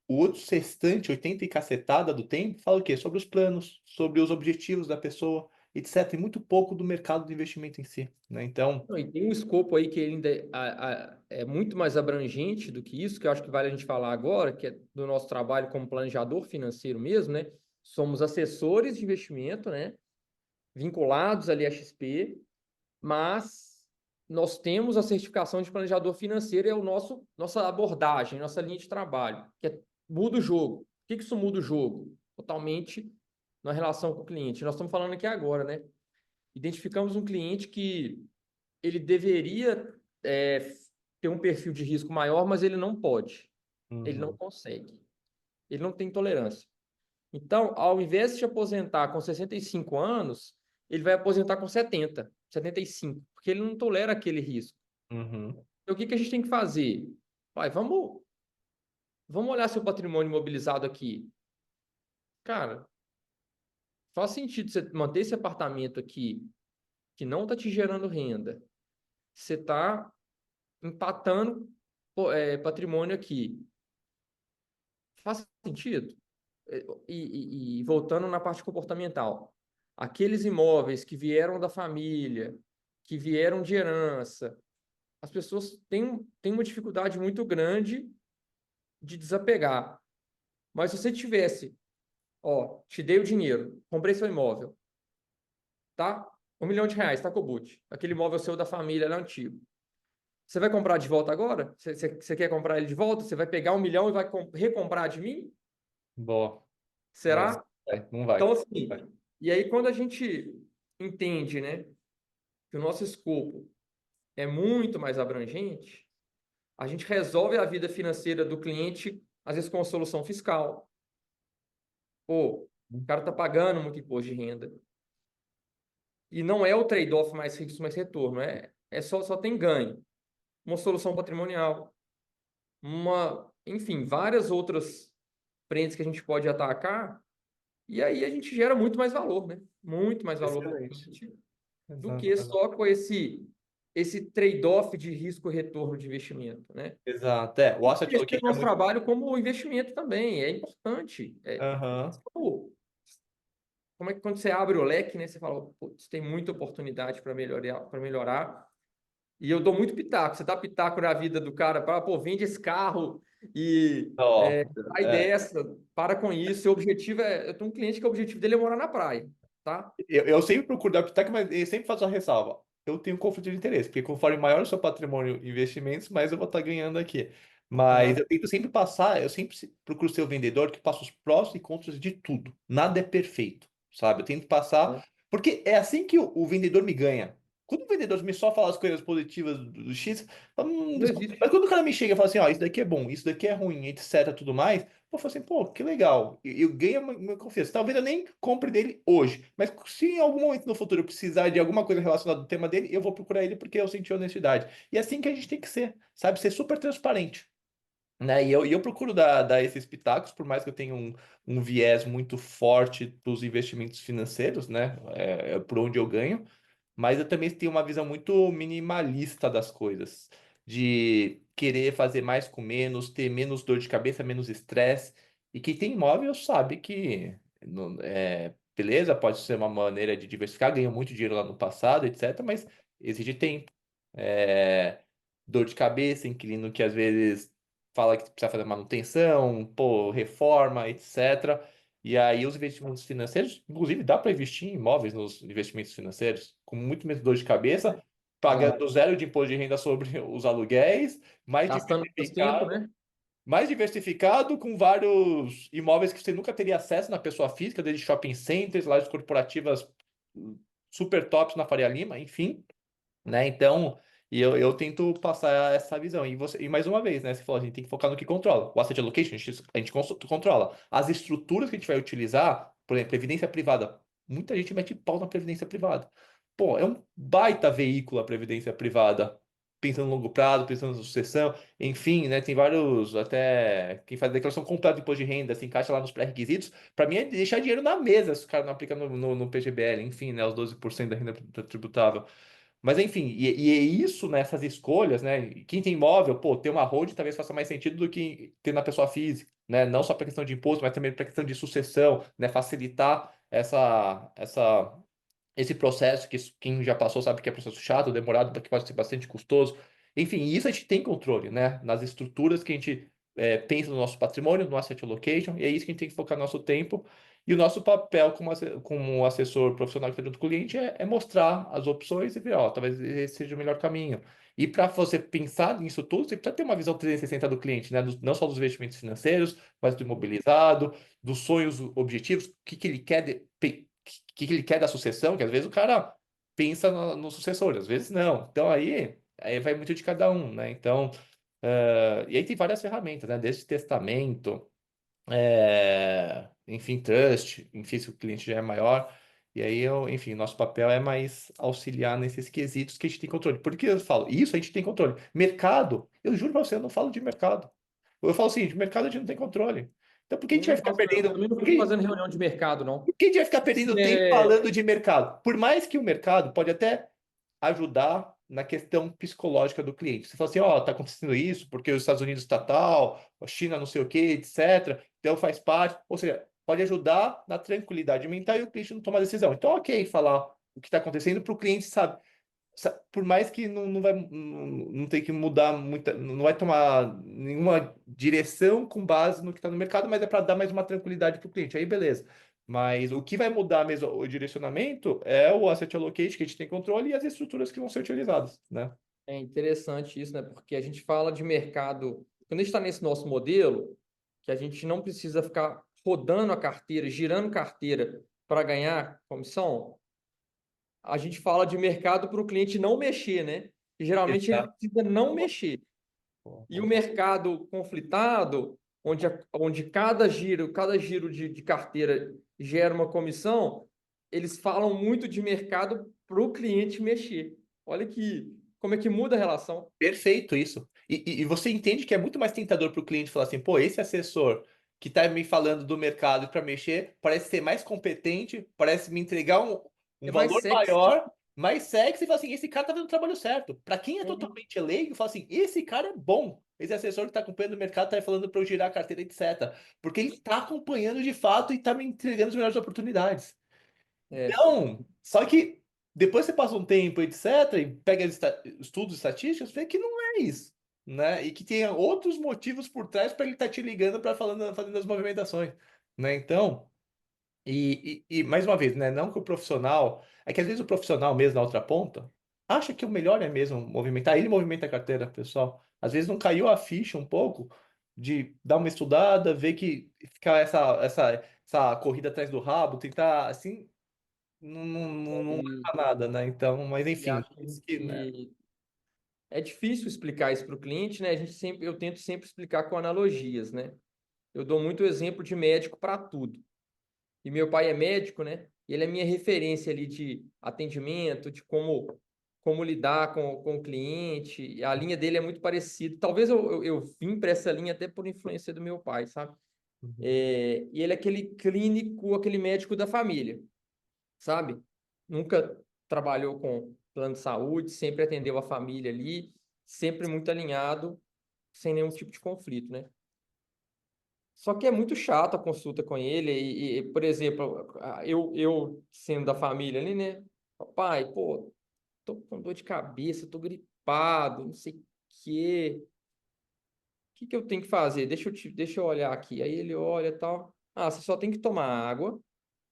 O outro restante, 80 e cacetada do tempo, fala o quê? Sobre os planos, sobre os objetivos da pessoa, etc. E muito pouco do mercado de investimento em si, né? Então, não, e tem um escopo aí que ainda é muito mais abrangente do que isso, que eu acho que vale a gente falar agora, que é do nosso trabalho como planejador financeiro mesmo, né? Somos assessores de investimento, né? Vinculados ali à XP, mas nós temos a certificação de planejador financeiro, é nossa abordagem, nossa linha de trabalho, muda o jogo. O que isso muda o jogo? Totalmente na relação com o cliente. Nós estamos falando aqui agora, né? Identificamos um cliente que ele deveria ter um perfil de risco maior, mas ele não pode. Ele não Uhum. consegue. Ele não tem tolerância. Então, ao invés de te aposentar com 65 anos, ele vai aposentar com 70, 75, porque ele não tolera aquele risco. Uhum. Então, o que a gente tem que fazer? Vai, vamos olhar seu patrimônio imobilizado aqui. Cara, faz sentido você manter esse apartamento aqui, que não está te gerando renda. Você está empatando patrimônio aqui. Faz sentido? E voltando na parte comportamental, aqueles imóveis que vieram da família, que vieram de herança, as pessoas têm uma dificuldade muito grande de desapegar. Mas se você tivesse, ó, te dei o dinheiro, comprei seu imóvel, tá? R$ 1 milhão, tá, Cobut? Aquele imóvel seu da família, era antigo. Você vai comprar de volta agora? Você quer comprar ele de volta? Você vai pegar 1 milhão e vai recomprar de mim? Boa. É, Será? não Então, vai. assim, e aí quando a gente entende, né, que o nosso escopo é muito mais abrangente, a gente resolve a vida financeira do cliente, às vezes com a solução fiscal. Pô, o cara tá pagando muito imposto de renda. E não é o trade-off mais risco, mais retorno, só tem ganho. Uma solução patrimonial, enfim, várias outras frentes que a gente pode atacar, e aí a gente gera muito mais valor, né? Muito mais valor para o Excelente. cliente do Exato, que exato. só com esse trade-off de risco e retorno de investimento, né? Exato. É, o asset Esse é o allocation é nosso muito. trabalho como investimento também, é importante. Aham. Como é que quando você abre o leque, né, você fala, putz, tem muita oportunidade para melhorar. E eu dou muito pitaco. Você dá pitaco na vida do cara, para, pô, vende esse carro e Ó, sai é, dessa, para com isso. Seu objetivo eu tenho um cliente que o objetivo dele é morar na praia, tá? eu sempre procuro dar pitaco, mas eu sempre faço a ressalva. Eu tenho um conflito de interesse, porque conforme maior o seu patrimônio em investimentos, mais eu vou estar ganhando aqui. Mas Aham, eu tento sempre passar, eu sempre procuro ser o vendedor que passa os prós e contras de tudo. Nada é perfeito, sabe? Eu tento passar, aham. porque é assim que o vendedor me ganha. Quando o vendedor me só fala as coisas positivas do X, eu falo, Não desculpa. existe. Mas quando o cara me chega e fala assim, ó, isso daqui é bom, isso daqui é ruim, etc, tudo mais, eu falo assim, pô, que legal. Eu ganho uma confiança. Talvez eu nem compre dele hoje, mas se em algum momento no futuro eu precisar de alguma coisa relacionada ao tema dele, eu vou procurar ele porque eu senti honestidade. E é assim que a gente tem que ser, sabe? Ser super transparente. Né? E eu procuro dar esses pitacos, por mais que eu tenha um viés muito forte para os investimentos financeiros, né? É por onde eu ganho, mas eu também tenho uma visão muito minimalista das coisas, de querer fazer mais com menos, ter menos dor de cabeça, menos estresse. E quem tem imóvel sabe que, beleza, pode ser uma maneira de diversificar, ganhou muito dinheiro lá no passado, etc., mas exige tempo. É, dor de cabeça, inquilino que às vezes fala que precisa fazer manutenção, pô, reforma, etc. E aí os investimentos financeiros, inclusive dá para investir em imóveis nos investimentos financeiros, com muito menos dor de cabeça, Ah, pagando zero de imposto de renda sobre os aluguéis, mais gastando menos tempo, diversificado, né? mais diversificado, com vários imóveis que você nunca teria acesso na pessoa física, desde shopping centers, lojas corporativas super tops na Faria Lima, enfim, né? Então, eu tento passar essa visão. E mais uma vez, né? Você falou, a gente tem que focar no que controla. O asset allocation, a gente controla. As estruturas que a gente vai utilizar, por exemplo, previdência privada. Muita gente mete pau na previdência privada. Pô, é um baita veículo a previdência privada. Pensando no longo prazo, pensando na sucessão, enfim, né? Tem vários, até quem faz a declaração completa de imposto de renda, se encaixa lá nos pré-requisitos. Para mim é deixar dinheiro na mesa se o cara não aplica no PGBL, enfim, né? Os 12% da renda tributável. Mas enfim, e é isso nessas escolhas, né? Quem tem imóvel, pô, ter uma holding talvez faça mais sentido do que ter na pessoa física, né? Não só para questão de imposto, mas também para questão de sucessão, né? Facilitar esse processo que quem já passou sabe que é processo chato, demorado, que pode ser bastante custoso. Enfim, isso a gente tem controle, né? Nas estruturas que a gente pensa no nosso patrimônio, no asset allocation, e é isso que a gente tem que focar nosso tempo. E o nosso papel como assessor profissional que está junto com o cliente é mostrar as opções e ver, ó, talvez esse seja o melhor caminho. E para você pensar nisso tudo, você precisa ter uma visão 360 do cliente, né? Não só dos investimentos financeiros, mas do imobilizado, dos sonhos, objetivos, o que que ele quer, que ele quer da sucessão, que às vezes o cara pensa no sucessor, às vezes não. Então aí vai muito de cada um, né? Então, e aí tem várias ferramentas, né? Desde testamento, enfim, trust, enfim, se o cliente já é maior. E aí, enfim, nosso papel é mais auxiliar nesses quesitos que a gente tem controle. Por que eu falo? Isso a gente tem controle. Mercado, eu juro pra você, eu não falo de mercado. Eu falo assim, de mercado a gente não tem controle. Então, por que a gente vai ficar Eu perdendo? também não Por fico que, fazendo reunião de mercado, não. por que a gente vai ficar perdendo tempo É, falando de mercado? Por mais que o mercado pode até ajudar na questão psicológica do cliente. Você fala assim, ó, tá acontecendo isso porque os Estados Unidos está tal, a China não sei o que, etc. Então faz parte, ou seja, pode ajudar na tranquilidade mental e o cliente não tomar decisão. Então, ok, falar o que está acontecendo para o cliente sabe. Por mais que não vai não tem que mudar muita, não vai tomar nenhuma direção com base no que está no mercado, mas é para dar mais uma tranquilidade para o cliente. Aí beleza. Mas o que vai mudar mesmo o direcionamento é o asset allocation que a gente tem controle e as estruturas que vão ser utilizadas, né? é interessante isso, né? Porque a gente fala de mercado. Quando a gente está nesse nosso modelo, que a gente não precisa ficar rodando a carteira, girando carteira para ganhar comissão, a gente fala de mercado para o cliente não mexer, né? E geralmente ele Exato. precisa não mexer. E o Bom ponto. mercado conflitado, onde cada giro de carteira gera uma comissão, eles falam muito de mercado para o cliente mexer. Olha que como é que muda a relação. Perfeito isso. E você entende que é muito mais tentador para o cliente falar assim, pô, esse assessor que está me falando do mercado para mexer parece ser mais competente, parece me entregar um É mais valor sexy. maior, mais sexy, e fala assim, esse cara tá fazendo o trabalho certo. Para quem é Uhum. totalmente leigo, fala assim, esse cara é bom. Esse assessor que está acompanhando o mercado está falando para eu girar a carteira, etc. Porque ele está acompanhando de fato e está me entregando as melhores oportunidades. É, Não, só que depois você passa um tempo, etc., e pega estudos estatísticos, vê que não é isso, né? E que tem outros motivos por trás para ele estar te ligando para falando, fazendo as movimentações, né? Então, mais uma vez, né? Não que o profissional, é que às vezes o profissional mesmo na outra ponta acha que o melhor é mesmo movimentar, ele movimenta a carteira, pessoal. Às vezes não caiu a ficha um pouco de dar uma estudada, ver que ficar essa corrida atrás do rabo, tentar assim não e, leva a nada, né? Então, mas e enfim, acho isso que, né? que é difícil explicar isso para o cliente, né? Eu tento sempre explicar com analogias, né? Eu dou muito exemplo de médico para tudo. E meu pai é médico, né? E ele é minha referência ali de atendimento, de como lidar com o cliente. E a linha dele é muito parecida. Talvez eu vim para essa linha até por influência do meu pai, sabe? Uhum. E ele é aquele clínico, aquele médico da família, sabe? Nunca trabalhou com plano de saúde, sempre atendeu a família ali, sempre muito alinhado, sem nenhum tipo de conflito, né? Só que é muito chato a consulta com ele. Por exemplo, eu sendo da família ali, né? Pai, pô, tô com dor de cabeça, tô gripado, não sei o quê. O que que eu tenho que fazer? Deixa eu olhar aqui. Aí ele olha e tal. Ah, você só tem que tomar água,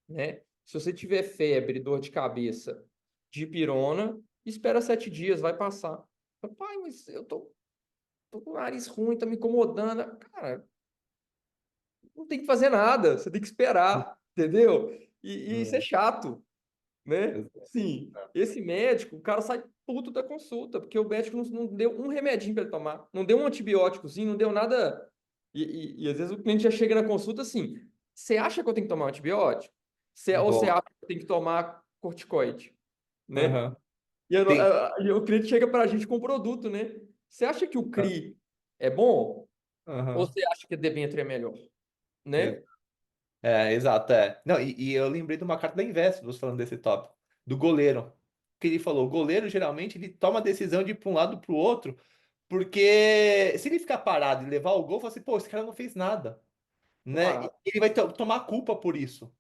né? Se você tiver febre, dor de cabeça, dipirona, espera 7 dias, vai passar. Pai, mas tô com o nariz ruim, tá me incomodando. Cara, não tem que fazer nada, você tem que esperar, entendeu? E isso é Hum, chato, né? exato. Sim, esse médico, o cara sai puto da consulta, porque o médico não deu um remedinho para ele tomar, não deu um antibióticozinho, não deu nada. E às vezes o cliente já chega na consulta assim: você acha que eu tenho que tomar um antibiótico? Ou você Boa. acha que eu tenho que tomar corticoide, né? Aham. Tem. E o cliente chega para a gente com o produto, né? Você acha que o CRI é bom? Ou Aham. você acha que o Deventry é melhor? Ex- Né? exato, é. Não, e eu lembrei de uma carta da Investos falando desse tópico, do goleiro. Que ele falou, o goleiro geralmente ele toma a decisão de ir para um lado para o outro, porque se ele ficar parado e levar o gol, fala assim, pô, esse cara não fez nada, Tô né? E parado. ele vai tomar culpa por isso.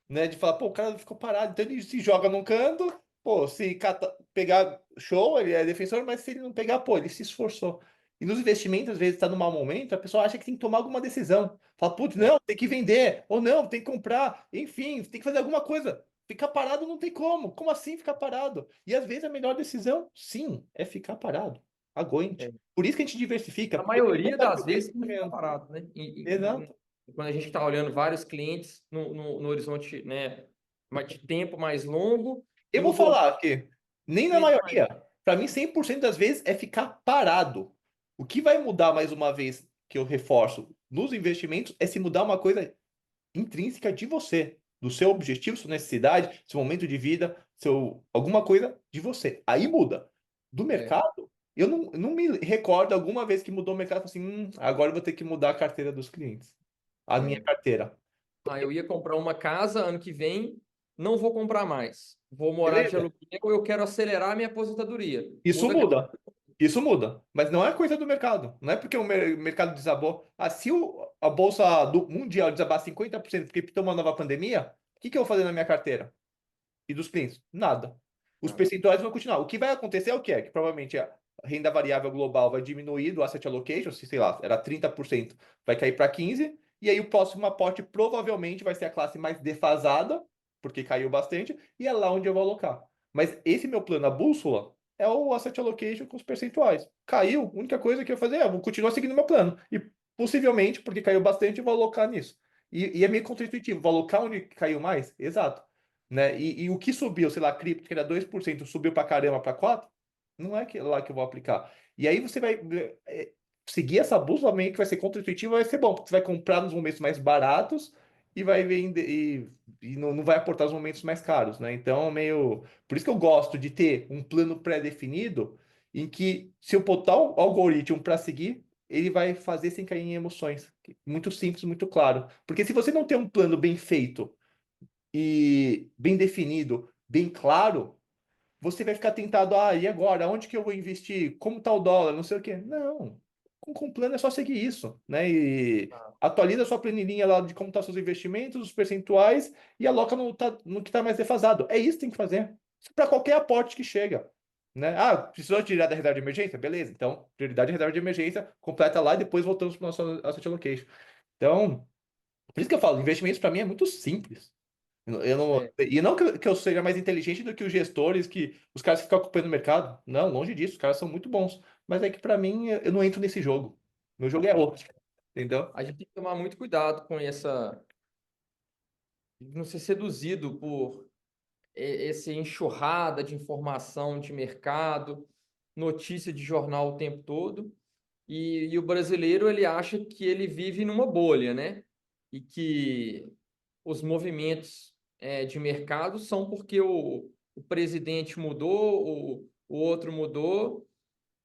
Né? De falar, pô, o cara ficou parado. Então ele se joga num canto, pô, se pegar show, ele é defensor, mas se ele não pegar, pô, ele se esforçou. E nos investimentos, às vezes, está num mau momento, a pessoa acha que tem que tomar alguma decisão. Fala, putz, não, tem que vender, ou não, tem que comprar, enfim, tem que fazer alguma coisa. Ficar parado não tem como. Como assim ficar parado? E às vezes a melhor decisão, sim, é ficar parado. Aguente. É. Por isso que a gente diversifica, A porque maioria sabe que das o preço vezes está tem que ficar caminhando. parado, né? Exato. Quando a gente está olhando vários clientes no horizonte, né, de tempo mais longo Eu e um vou volume falar que nem de na clientes mais. maioria, para mim 100% das vezes é ficar parado. O que vai mudar mais uma vez, que eu reforço, nos investimentos é se mudar uma coisa intrínseca de você, do seu objetivo, sua necessidade, seu momento de vida, seu alguma coisa de você. Aí muda. Do É, mercado, eu não me recordo alguma vez que mudou o mercado, assim, agora eu vou ter que mudar a carteira dos clientes, a minha é. carteira. Eu ia comprar uma casa ano que vem, não vou comprar mais. Vou morar de Beleza? aluguel, eu quero acelerar a minha aposentadoria. Isso Muda a carteira. muda. Isso muda. Mas não é coisa do mercado. Não é porque o mercado desabou. Ah, se a bolsa mundial desabar 50% porque tem uma nova pandemia, o que eu vou fazer na minha carteira? E dos clientes? Nada. Os percentuais vão continuar. O que vai acontecer é o quê? Que provavelmente a renda variável global vai diminuir do asset allocation, se sei lá, era 30%, vai cair para 15%, e aí o próximo aporte provavelmente vai ser a classe mais defasada, porque caiu bastante, e é lá onde eu vou alocar. Mas esse meu plano, a bússola, é o asset allocation com os percentuais. Caiu, a única coisa que eu vou fazer é eu vou continuar seguindo meu plano. E possivelmente, porque caiu bastante, eu vou alocar nisso. E é meio contra-intuitivo. Vou alocar onde caiu mais? Exato, né? E o que subiu, sei lá, cripto, que era 2%, subiu pra caramba para 4%, não é lá que eu vou aplicar. E aí você vai seguir essa bússola meio que vai ser contra-intuitivo, vai ser bom, porque você vai comprar nos momentos mais baratos e vai vender e não vai aportar os momentos mais caros, né? Então, meio. Por isso que eu gosto de ter um plano pré-definido em que, se eu botar o algoritmo para seguir, ele vai fazer sem cair em emoções. Muito simples, muito claro. Porque se você não tem um plano bem feito, e bem definido, bem claro, você vai ficar tentado, e agora? Onde que eu vou investir? Como está o dólar? Não sei o quê. Não. Com plano é só seguir isso, né? E atualiza a sua planilhinha lá de como estão seus investimentos, os percentuais e aloca no que está mais defasado. É isso que tem que fazer. Para qualquer aporte que chega. Né? Ah, precisou tirar da reserva de emergência? Beleza. Então, prioridade é reserva de emergência, completa lá e depois voltamos para o nosso asset allocation. Então, por isso que eu falo, investimentos para mim é muito simples. Eu não, É, e não que eu seja mais inteligente do que os gestores, que os caras que ficam ocupando o mercado. Não, longe disso, os caras são muito bons. Mas é que para mim, eu não entro nesse jogo. Meu jogo é outro, entendeu? a gente tem que tomar muito cuidado com essa, não ser seduzido por essa enxurrada de informação de mercado, notícia de jornal o tempo todo. E o brasileiro, ele acha que ele vive numa bolha, né? E que os movimentos de mercado são porque o presidente mudou, o outro mudou.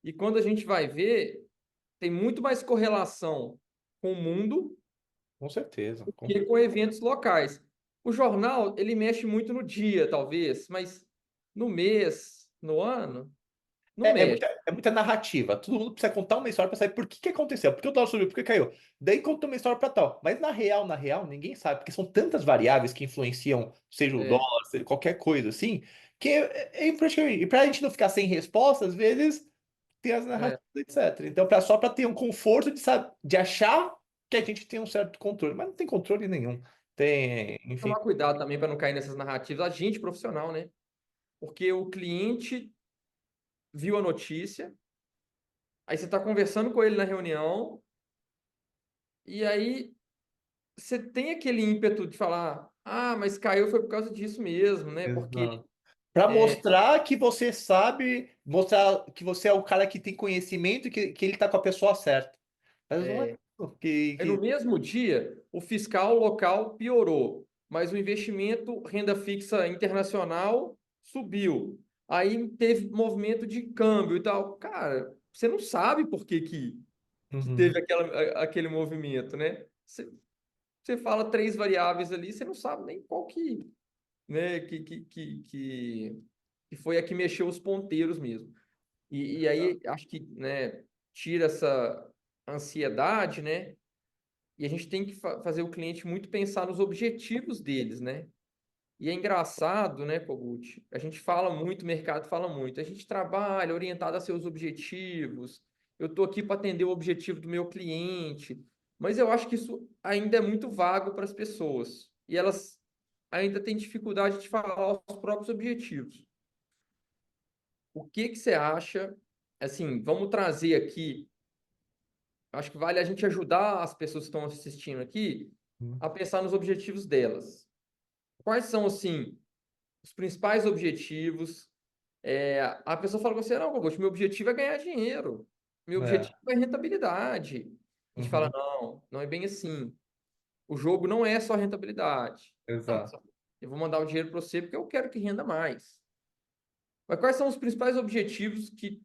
E quando a gente vai ver, tem muito mais correlação com o mundo Com certeza. que com eventos locais. O jornal, ele mexe muito no dia, talvez, mas no mês, no ano, não mexe. É muita narrativa. Todo mundo precisa contar uma história para saber por que que aconteceu, por que o dólar subiu, por que caiu. Daí conta uma história para tal. Mas na real, ninguém sabe, porque são tantas variáveis que influenciam, seja o É, dólar, seja qualquer coisa assim, que impraticável. E para a gente não ficar sem resposta, às vezes tem as é. narrativas, etc. Então, só para ter um conforto de achar que a gente tem um certo controle, mas não tem controle nenhum. Tem, enfim. Tomar cuidado também para não cair nessas narrativas. A gente profissional, né? Porque o cliente viu a notícia, aí você está conversando com ele na reunião, e aí você tem aquele ímpeto de falar, mas caiu foi por causa disso mesmo, né? Porque Exato. Para é, mostrar que você sabe, mostrar que você é o cara que tem conhecimento e que ele tá com a pessoa certa. Mas não é é, isso aí no mesmo dia o fiscal local piorou, mas o investimento renda fixa internacional subiu. Aí teve movimento de câmbio e tal. Cara, você não sabe por que Uhum. teve aquele movimento, né? Você fala três variáveis ali, você não sabe nem qual né, que foi a que mexeu os ponteiros mesmo. E aí acho que, né, tira essa ansiedade, né? E a gente tem que fazer o cliente muito pensar nos objetivos deles, né? E é engraçado, né, Kogut? A gente fala muito, o mercado fala muito. A gente trabalha orientado a seus objetivos eu estou aqui para atender o objetivo do meu cliente. Mas eu acho que isso ainda é muito vago para as pessoas. E elas ainda têm dificuldade de falar os próprios objetivos. O que que você acha? Assim, vamos trazer aqui. Acho que vale a gente ajudar as pessoas que estão assistindo aqui Hum. a pensar nos objetivos delas. Quais são, assim, os principais objetivos? A pessoa fala com você, não, Augusto, meu objetivo é ganhar dinheiro. Meu É. objetivo é rentabilidade. A gente fala, Uhum. não, não é bem assim. O jogo não é só rentabilidade. Não, mas Exato. eu vou mandar o dinheiro para você porque eu quero que renda mais. Mas quais são os principais objetivos que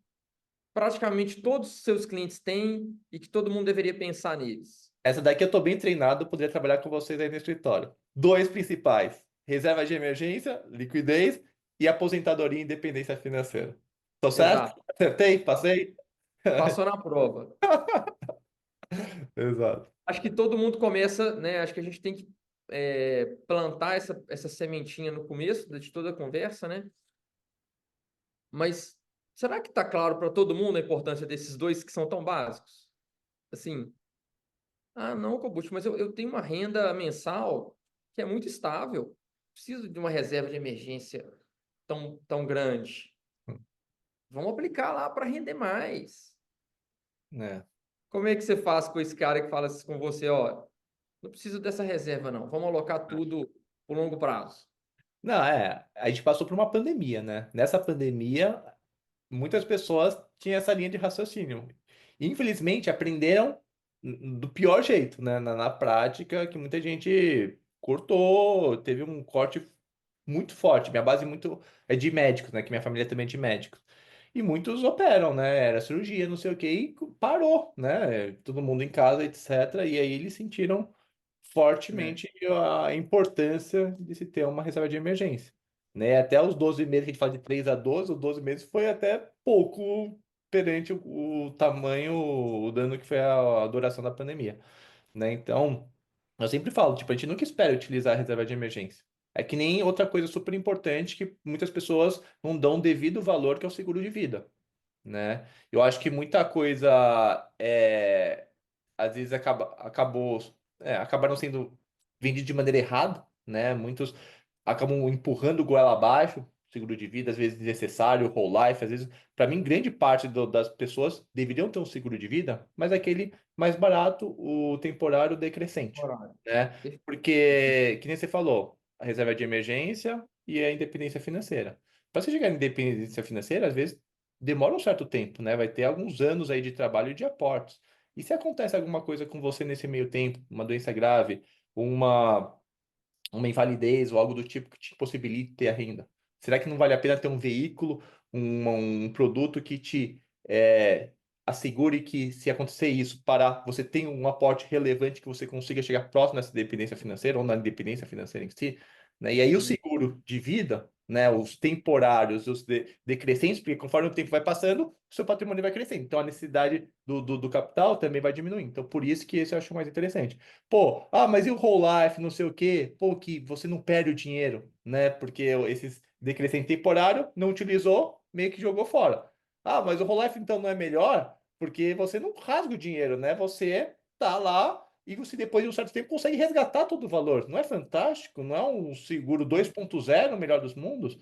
praticamente todos os seus clientes têm e que todo mundo deveria pensar neles? Essa daqui eu tô bem treinado, poderia trabalhar com vocês aí no escritório. Dois principais: reserva de emergência, liquidez e aposentadoria e independência financeira. Tô certo? Exato. Acertei? Passei? Passou na prova. Exato. Acho que todo mundo começa, né? Acho que a gente tem que plantar essa sementinha no começo de toda a conversa, né? Mas será que está claro para todo mundo a importância desses dois que são tão básicos? Assim, ah, não, Kobuchi, mas eu tenho uma renda mensal que é muito estável. Preciso de uma reserva de emergência tão grande. Vamos aplicar lá para render mais. É. Como é que você faz com esse cara que fala assim com você, ó, não preciso dessa reserva, não. Vamos alocar tudo por longo prazo. Não, a gente passou por uma pandemia, né? Nessa pandemia, muitas pessoas tinham essa linha de raciocínio. Infelizmente, aprenderam do pior jeito, né? Na prática, que muita gente cortou, teve um corte muito forte. Minha base muito é de médicos, né? Que minha família também é de médicos. E muitos operam, né? Era cirurgia, não sei o quê, e parou, né? Todo mundo em casa, etc. E aí eles sentiram É, fortemente a importância de se ter uma reserva de emergência. Né? Até os 12 meses, que a gente fala de 3 a 12, os 12 meses foi até pouco perante o tamanho, o dano que foi a duração da pandemia. Né? Então, eu sempre falo, tipo, a gente nunca espera utilizar a reserva de emergência. É que nem outra coisa super importante que muitas pessoas não dão o devido valor, que é o seguro de vida, né? Eu acho que muita coisa às vezes acabaram sendo vendidos de maneira errada, né? Muitos acabam empurrando o goela abaixo, seguro de vida, às vezes desnecessário, whole life, às vezes, para mim, grande parte das pessoas deveriam ter um seguro de vida, mas aquele mais barato, o temporário decrescente, horário. né? Porque, que nem você falou, a reserva de emergência e a independência financeira. Para você chegar à independência financeira, às vezes demora um certo tempo, né? Vai ter alguns anos aí de trabalho e de aportes. E se acontece alguma coisa com você nesse meio tempo, uma doença grave, uma uma invalidez ou algo do tipo que te possibilite ter a renda? Será que não vale a pena ter um veículo, um produto que te assegure que, se acontecer isso, para você ter um aporte relevante que você consiga chegar próximo dessa dependência financeira ou na independência financeira em si? Né? E aí o Hum, seguro de vida, né, os temporários, os decrescentes, porque conforme o tempo vai passando, o seu patrimônio vai crescendo. Então a necessidade do capital também vai diminuindo. Então por isso que esse eu acho mais interessante. Pô, mas e o whole life, não sei o quê? Pô, que você não perde o dinheiro, né? Porque esses decrescente temporário não utilizou, meio que jogou fora. Ah, mas o whole life então não é melhor? Porque você não rasga o dinheiro, né? Você tá lá e você depois de um certo tempo consegue resgatar todo o valor. Não é fantástico? Não é um seguro 2.0 no melhor dos mundos?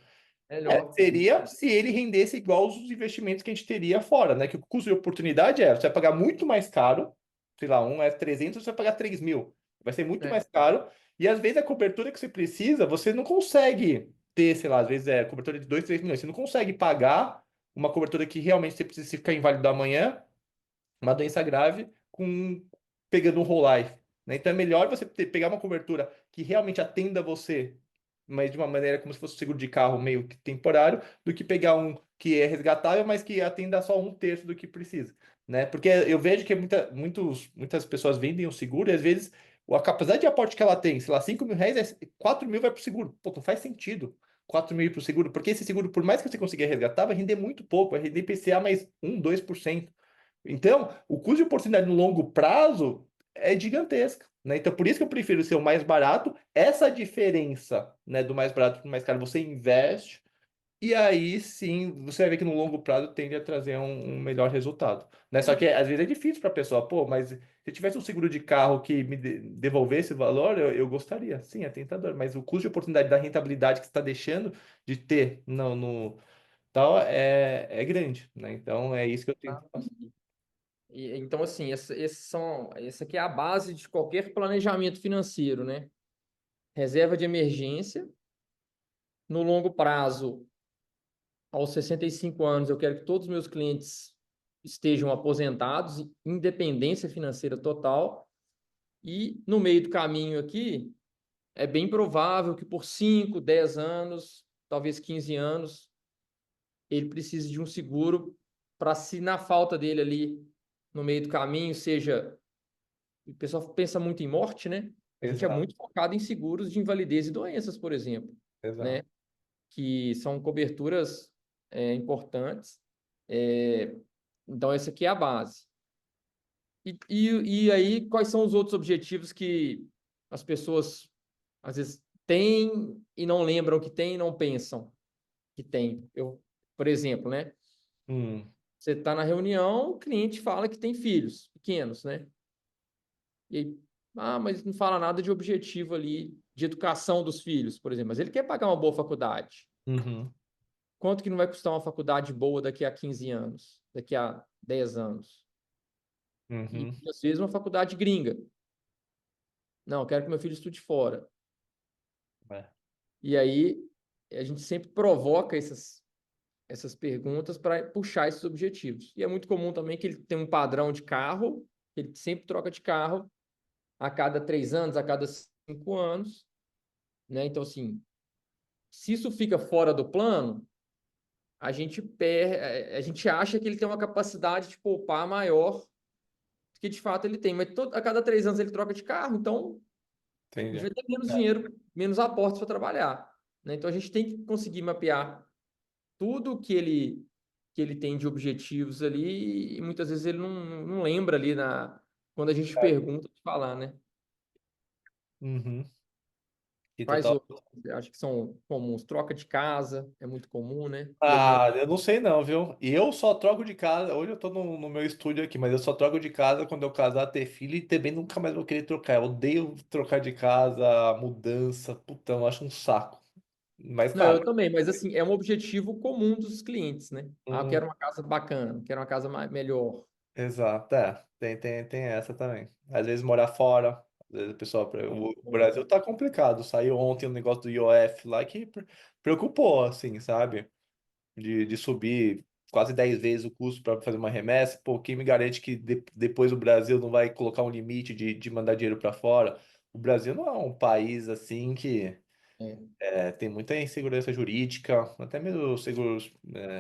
melhor. Seria se ele rendesse igual os investimentos que a gente teria fora, né? Que o custo de oportunidade você vai pagar muito mais caro, sei lá, um é 300, você vai pagar 3.000. Vai ser muito É, mais caro. E às vezes a cobertura que você precisa, você não consegue ter, sei lá, às vezes é cobertura de 2, 3 milhões. Você não consegue pagar uma cobertura que realmente você precisa ficar inválido amanhã, uma doença grave, pegando um whole life. Né? Então é melhor você pegar uma cobertura que realmente atenda você, mas de uma maneira como se fosse um seguro de carro meio que temporário, do que pegar um que é resgatável, mas que atenda só um terço do que precisa. Né? Porque eu vejo que muitas pessoas vendem o seguro e às vezes a capacidade de aporte que ela tem, sei lá, 5 mil reais, 4 mil vai para o seguro. Pô, não faz sentido 4 mil para o seguro, porque esse seguro, por mais que você consiga resgatar, vai render muito pouco, vai render IPCA mais 2%. Então, o custo de oportunidade no longo prazo é gigantesca, né? Então, por isso que eu prefiro ser o mais barato. Essa diferença, né, do mais barato para o mais caro, você investe, E aí sim, você vai ver que no longo prazo tende a trazer um melhor resultado, né? Só que às vezes é difícil para a pessoa, pô, mas se eu tivesse um seguro de carro que me devolvesse o valor, eu gostaria. Sim, é tentador, mas o custo de oportunidade da rentabilidade que você está deixando de ter no tal é grande, né? Então é isso que eu tento fazer. Então, assim, essa aqui é a base de qualquer planejamento financeiro, né? Reserva de emergência. No longo prazo, aos 65 anos, eu quero que todos os meus clientes estejam aposentados, independência financeira total. E no meio do caminho aqui, é bem provável que por 5, 10 anos, talvez 15 anos, ele precise de um seguro para, se na falta dele ali no meio do caminho, seja. O pessoal pensa muito em morte, né? A gente é Exato, muito focado em seguros de invalidez e doenças, por exemplo, exato. né? Que são coberturas importantes. É, então, essa aqui é a base. E aí, quais são os outros objetivos que as pessoas às vezes têm e não lembram que têm e não pensam que têm? Por exemplo, né? Hum, Você está na reunião, o cliente fala que tem filhos pequenos, né? E aí, mas não fala nada de objetivo ali de educação dos filhos, por exemplo. Mas ele quer pagar uma boa faculdade. uhum, Quanto que não vai custar uma faculdade boa daqui a 15 anos, daqui a 10 anos? E uhum. às vezes uma faculdade gringa. Não, eu quero que meu filho estude fora. É. E aí a gente sempre provoca essas perguntas para puxar esses objetivos. E é muito comum também que ele tem um padrão de carro, ele sempre troca de carro a cada 3 anos, a cada 5 anos, né? Então, assim, se isso fica fora do plano, a gente acha que ele tem uma capacidade de poupar maior do que de fato ele tem. Mas a cada 3 anos ele troca de carro, então a gente Entendi. vai ter menos É. dinheiro, menos aportes para trabalhar, né? Então a gente tem que conseguir mapear tudo que ele tem de objetivos ali e muitas vezes ele não lembra ali quando a gente pergunta de falar, né? Uhum. E Quais total. outros você acha que são comuns? Troca de casa é muito comum, né? Ah, eu não sei não, viu? E eu só troco de casa. Hoje eu tô no meu estúdio aqui, mas eu só troco de casa quando eu casar, ter filho e também nunca mais vou querer trocar. Eu odeio trocar de casa, mudança, putão, eu acho um saco. Mas Não, claro. eu também, mas assim, é um objetivo comum dos clientes, né? Ah, eu hum, quero uma casa bacana, quero uma casa melhor. Exato, é. Tem essa também. Às vezes morar fora, às vezes o pessoal. O Brasil tá complicado. Saiu ontem um negócio do IOF lá que preocupou, assim, sabe? De subir quase 10 vezes o custo para fazer uma remessa. Pô, quem me garante que depois o Brasil não vai colocar um limite de mandar dinheiro para fora? O Brasil não é um país assim que É. tem muita insegurança jurídica, até mesmo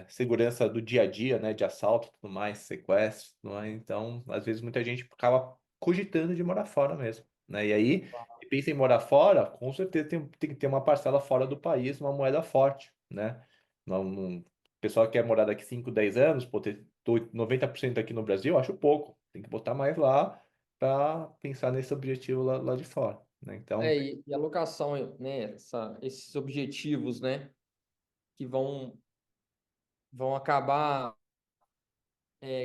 segurança do dia a dia, né, de assalto, e tudo mais, sequestro, tudo mais. Então, às vezes muita gente acaba cogitando de morar fora mesmo, né? E aí, se pensa em morar fora, com certeza tem que ter uma parcela fora do país, uma moeda forte, né? O pessoal que quer morar daqui 5, 10 anos, pô, ter 90% aqui no Brasil, eu acho pouco. Tem que botar mais lá para pensar nesse objetivo lá de fora, né? Então, E a alocação, né? Esses objetivos, né? Que vão acabar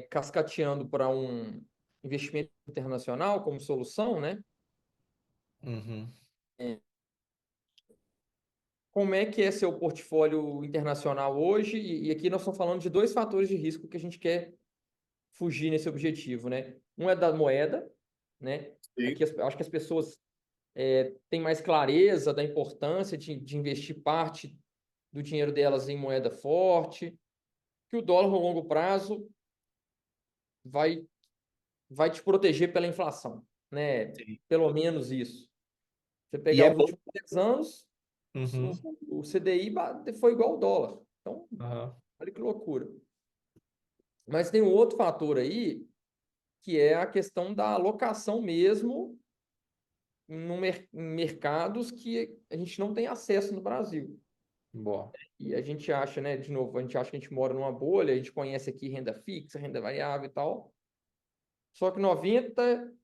cascateando para um investimento internacional como solução, né? uhum, É, como é que é seu portfólio internacional hoje? E aqui nós estamos falando de dois fatores de risco que a gente quer fugir nesse objetivo, né? Um é da moeda, né? sim. Aqui acho que as pessoas têm mais clareza da importância de investir parte do dinheiro delas em moeda forte, que o dólar no longo prazo vai, vai te proteger pela inflação, né? Sim. Pelo menos isso. Você E pegar é os bom. últimos 10 anos, Uhum. o CDI foi igual ao dólar. Então, Aham. olha que loucura. Mas tem um outro fator aí, que é a questão da alocação mesmo em mercados que a gente não tem acesso no Brasil. Boa. E a gente acha, né, de novo, a gente acha que a gente mora numa bolha, a gente conhece aqui renda fixa, renda variável e tal. Só que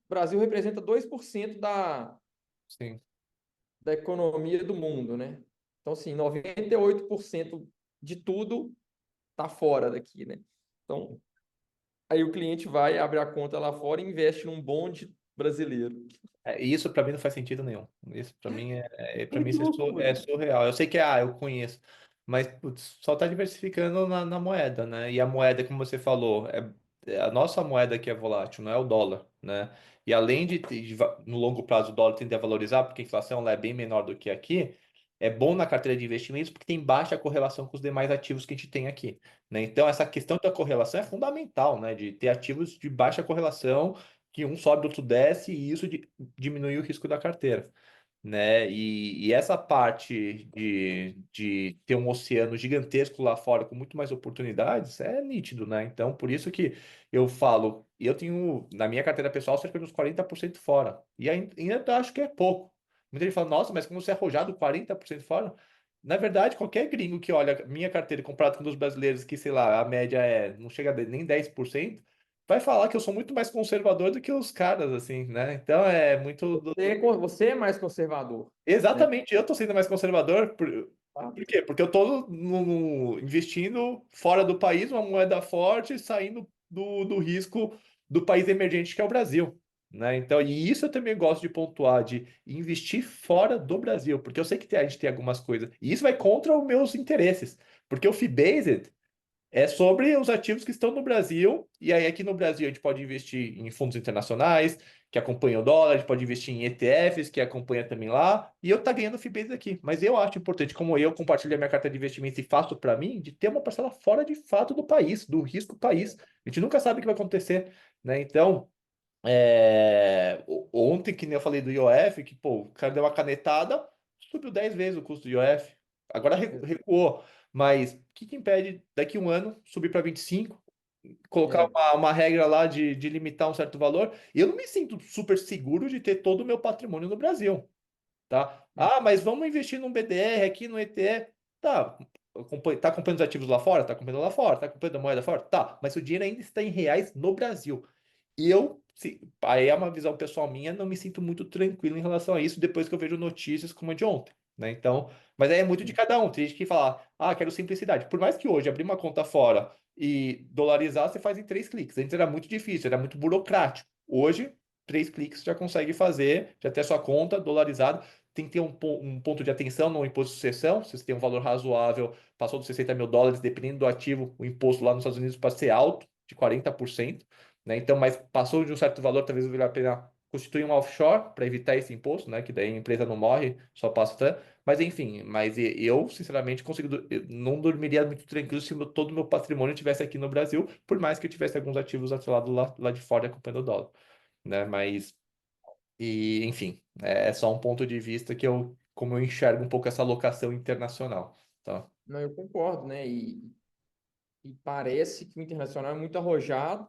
Brasil representa 2% Sim. da economia do mundo, né? Então, assim, 98% de tudo tá fora daqui, né? Então, aí o cliente vai, abre a conta lá fora e investe num bonde brasileiro. E isso para mim não faz sentido nenhum. Isso para mim para mim Que isso é loucura. surreal. Eu sei que eu conheço, mas putz, só tá diversificando na moeda, né? E a moeda, como você falou, a nossa moeda que é volátil, não é o dólar, né? E além no longo prazo o dólar tende a valorizar, porque a inflação lá é bem menor do que aqui, é bom na carteira de investimentos porque tem baixa correlação com os demais ativos que a gente tem aqui, né? Então essa questão da correlação é fundamental, né? De ter ativos de baixa correlação que um sobe, o outro desce, e isso diminui o risco da carteira, né? E essa parte de ter um oceano gigantesco lá fora com muito mais oportunidades é nítido, né? Então, por isso que eu falo, eu tenho na minha carteira pessoal cerca de uns 40% fora, e ainda acho que é pouco. Muita gente fala, nossa, mas como você é arrojado 40% fora? Na verdade, qualquer gringo que olha minha carteira comparado com dos brasileiros, que sei lá, a média não chega nem 10%, vai falar que eu sou muito mais conservador do que os caras, assim, né? Então é muito. Você é mais conservador, né? Exatamente, eu tô sendo mais conservador. Tá? Por quê? Porque eu tô investindo fora do país, uma moeda forte, saindo do risco do país emergente que é o Brasil. Né? Então, e isso eu também gosto de pontuar, de investir fora do Brasil, porque eu sei que a gente tem algumas coisas, e isso vai contra os meus interesses, porque o fee-based é sobre os ativos que estão no Brasil, e aí aqui no Brasil a gente pode investir em fundos internacionais, que acompanham o dólar, a gente pode investir em ETFs, que acompanha também lá, e eu tá ganhando FIBES aqui. Mas eu acho importante, como eu compartilho a minha carta de investimentos e faço para mim, de ter uma parcela fora de fato do país, do risco do país. A gente nunca sabe o que vai acontecer, né? Então, ontem, que nem eu falei do IOF, que pô, o cara deu uma canetada, subiu 10 vezes o custo do IOF. Agora recuou. Mas o que impede daqui a um ano subir para 25, colocar É, uma regra lá de limitar um certo valor? E eu não me sinto super seguro de ter todo o meu patrimônio no Brasil, tá? é. Ah, mas vamos investir num BDR aqui, no ETF. Tá, tá acompanhando os ativos lá fora? Tá acompanhando lá fora? Tá acompanhando a moeda fora? Tá, mas o dinheiro ainda está em reais no Brasil. E aí é uma visão pessoal minha, não me sinto muito tranquilo em relação a isso depois que eu vejo notícias como a de ontem, né? Então, mas aí é muito de cada um. Tem gente que fala, quero simplicidade. Por mais que hoje abrir uma conta fora e dolarizar, você faz em 3 cliques. Antes era muito difícil, era muito burocrático. Hoje, 3 cliques já consegue fazer, já ter a sua conta dolarizada. Tem que ter um ponto de atenção no imposto de sucessão. Se você tem um valor razoável, passou dos 60 mil dólares, dependendo do ativo, o imposto lá nos Estados Unidos pode ser alto, de 40%. Né? Então, mas passou de um certo valor, talvez valha a pena constituir um offshore para evitar esse imposto, né? Que daí a empresa não morre, só passa. Mas enfim, eu sinceramente eu não dormiria muito tranquilo se todo o meu patrimônio estivesse aqui no Brasil, por mais que eu tivesse alguns ativos atrelados lá de fora acompanhando o dólar, né? Enfim, é só um ponto de vista como eu enxergo um pouco essa alocação internacional, tá? Não, eu concordo, né? E parece que o internacional é muito arrojado,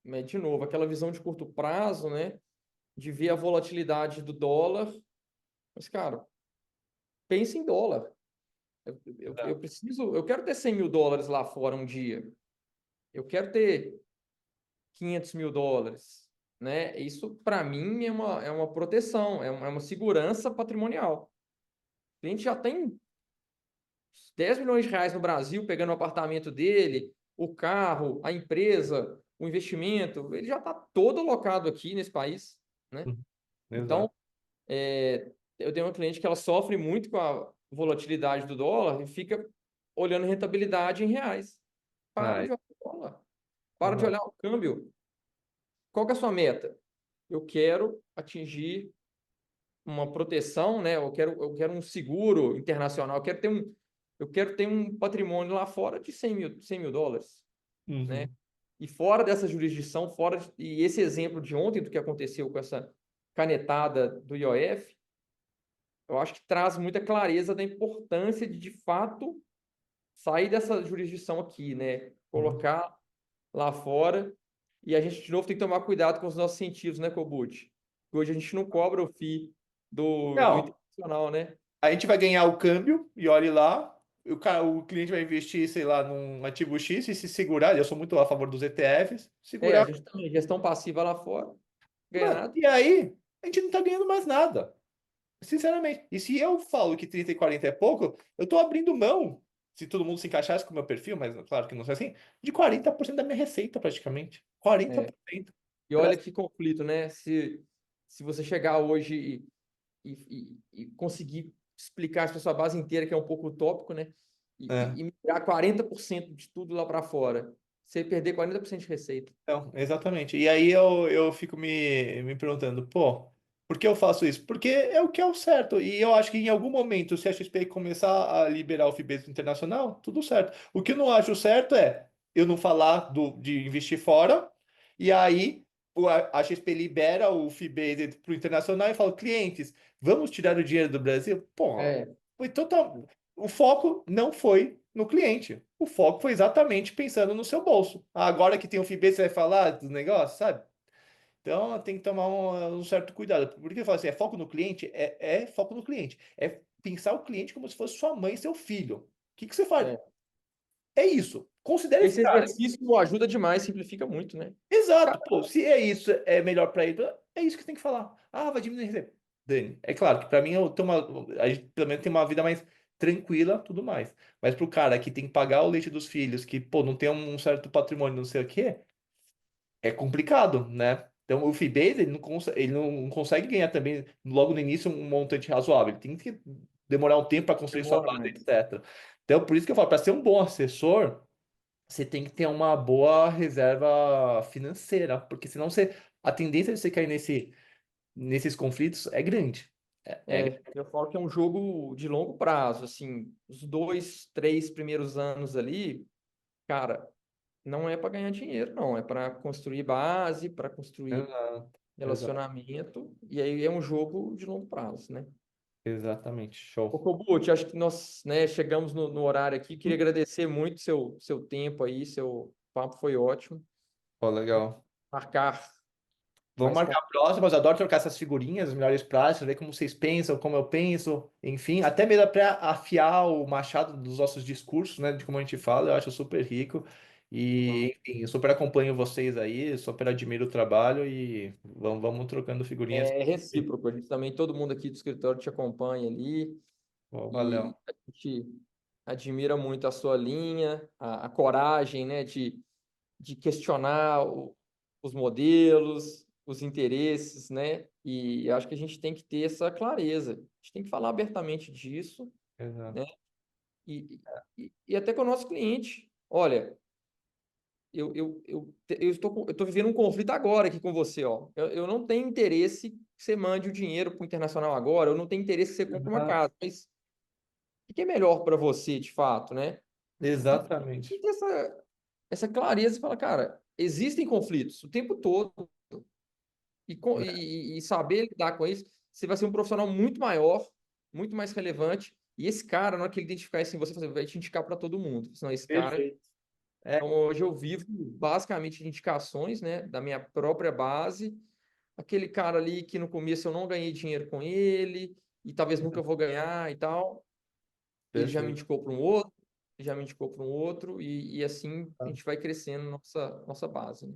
né? De novo, aquela visão de curto prazo, né? De ver a volatilidade do dólar. Mas, cara, pense em dólar. Eu preciso, eu quero ter 100 mil dólares lá fora um dia. Eu quero ter 500 mil dólares, né? Isso, para mim, é uma proteção, é uma segurança patrimonial. O cliente já tem 10 milhões de reais no Brasil, pegando o apartamento dele, o carro, a empresa, o investimento, ele já está todo alocado aqui nesse país, né? Uhum. Então, Exato. eu tenho uma cliente que ela sofre muito com a volatilidade do dólar e fica olhando rentabilidade em reais. Para Ah, de olhar o dólar, para de exato. olhar o câmbio. Qual que é a sua meta? Eu quero atingir uma proteção, né? Eu quero um seguro internacional, eu quero ter um patrimônio lá fora de 100 mil dólares, né? Uhum. E fora dessa jurisdição, e esse exemplo de ontem do que aconteceu com essa canetada do IOF, eu acho que traz muita clareza da importância de fato, sair dessa jurisdição aqui, né? Uhum. Colocar lá fora. E a gente, de novo, tem que tomar cuidado com os nossos incentivos, né, Kobuchi? Hoje a gente não cobra o FII do Não, internacional, né? a gente vai ganhar o câmbio e olhe lá. O cliente vai investir, sei lá, num ativo X e se segurar. Eu sou muito a favor dos ETFs. A Segurar. gente também, gestão passiva lá fora, ganha Mano, nada. e aí, a gente não tá ganhando mais nada. Sinceramente. E se eu falo que 30 e 40 é pouco, eu tô abrindo mão. se todo mundo se encaixasse com o meu perfil, mas claro que não é assim, de 40% da minha receita praticamente. 40%. E olha que conflito, né? Se você chegar hoje e conseguir explicar isso para sua base inteira, que é um pouco utópico, né? É. E migrar 40% de tudo lá para fora, você perder 40% de receita. Então, exatamente. E aí eu fico me perguntando, pô, por que eu faço isso? Porque é o que é o certo. E eu acho que em algum momento, se a XP começar a liberar o FIBES internacional, tudo certo. O que eu não acho certo é eu não falar de investir fora, e aí a XP libera o FIBES para o internacional e fala, clientes, vamos tirar o dinheiro do Brasil? Pô, É, foi total. O foco não foi no cliente. O foco foi exatamente pensando no seu bolso. Ah, agora que tem o FIBE, você vai falar do negócio, sabe? Então tem que tomar um certo cuidado. Por que eu falo assim? É foco no cliente? É foco no cliente. É pensar o cliente como se fosse sua mãe e seu filho. O que que você faz? é. É isso. Considere esse Esse cara. exercício ajuda demais, simplifica muito, né? Exato. Cara, Pô, se é isso, é melhor para ele, é isso que você tem que falar. Ah, vai diminuir a receita. Dani, é claro que para mim eu tenho a gente pelo menos tem uma vida mais tranquila, tudo mais. Mas pro cara que tem que pagar o leite dos filhos, que, pô, não tem um certo patrimônio, não sei o quê, é complicado, né? Então o Fibase, ele não consegue ganhar também logo no início um montante razoável. Ele tem que demorar um tempo para construir sua demora base, mais. etc. Então, por isso que eu falo, para ser um bom assessor, você tem que ter uma boa reserva financeira, porque senão a tendência de você cair nesses conflitos é grande. Eu falo que é um jogo de longo prazo, assim, os 2, 3 primeiros anos ali, cara, não é para ganhar dinheiro, não, é para construir base, para construir Exato, exato, relacionamento, e aí é um jogo de longo prazo, né? exatamente. Ô, Show. Kogut, acho que nós, né, chegamos no horário aqui. Queria agradecer muito seu tempo aí, seu papo foi ótimo. Pô, legal. Marcar Vamos mais marcar próximas. Eu adoro trocar essas figurinhas, as melhores práticas, ver como vocês pensam, como eu penso, enfim, até mesmo para afiar o machado dos nossos discursos, né, de como a gente fala, eu acho super rico. E, enfim, eu super acompanho vocês aí, super admiro o trabalho e vamos trocando figurinhas. é recíproco. A gente também, todo mundo aqui do escritório te acompanha ali Pô, valeu. e a gente admira muito a sua linha, a coragem, né, de questionar os modelos, os interesses, né? E acho que a gente tem que ter essa clareza. A gente tem que falar abertamente disso, né? Exato. E até com o nosso cliente. Olha, eu estou vivendo um conflito agora aqui com você, ó. Eu não tenho interesse que você mande o dinheiro para o internacional agora, eu não tenho interesse que você compre uma Exato. casa, mas o que é melhor para você, de fato, né? E Exatamente. ter essa clareza e falar, cara, existem conflitos o tempo todo, e saber lidar com isso, você vai ser um profissional muito maior, muito mais relevante. E esse cara, na hora que ele identificar isso em você, você vai te indicar para todo mundo. Senão, esse cara. Perfeito. É, Então, hoje eu vivo basicamente de indicações, né, da minha própria base. Aquele cara ali que no começo eu não ganhei dinheiro com ele, e talvez nunca vou ganhar e tal. Ele já me perfeito. indicou para um outro, já me indicou para um outro, e assim a Ah, gente vai crescendo nossa base, né?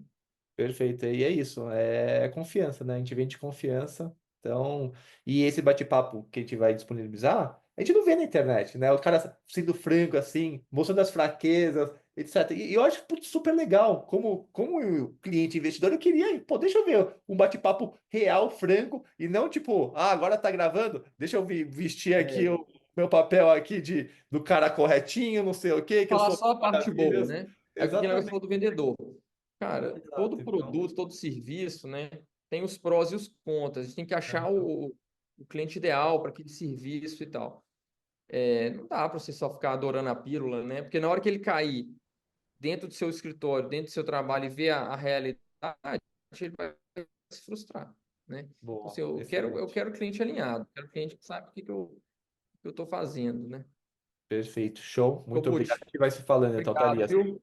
perfeito. E é isso. É confiança, né? A gente vende confiança. Então, e esse bate-papo que a gente vai disponibilizar, a gente não vê na internet, né? O cara sendo franco, assim, mostrando as fraquezas, etc. E eu acho putz, super legal. Como o cliente investidor, eu queria, pô, deixa eu ver um bate-papo real, franco, e não tipo, ah, agora tá gravando, deixa eu vestir aqui É, o meu papel aqui do cara corretinho, não sei o quê, que eu falar sou só a parte boa, maravilhoso. né? É aquele negócio que você falou Exatamente. do vendedor. Cara, Exato. todo Então, produto, todo serviço, né, tem os prós e os contras. A gente tem que achar o cliente ideal para aquele serviço e tal. Não dá para você só ficar adorando a pílula, né? Porque na hora que ele cair dentro do seu escritório, dentro do seu trabalho e ver a realidade, ele vai se frustrar, né? Então, assim, boa, eu excelente. quero cliente alinhado, quero cliente que sabe o que eu estou fazendo, né? Perfeito, show. Muito Kogut, obrigado. A gente vai se falando, então, obrigado, Thalias. viu?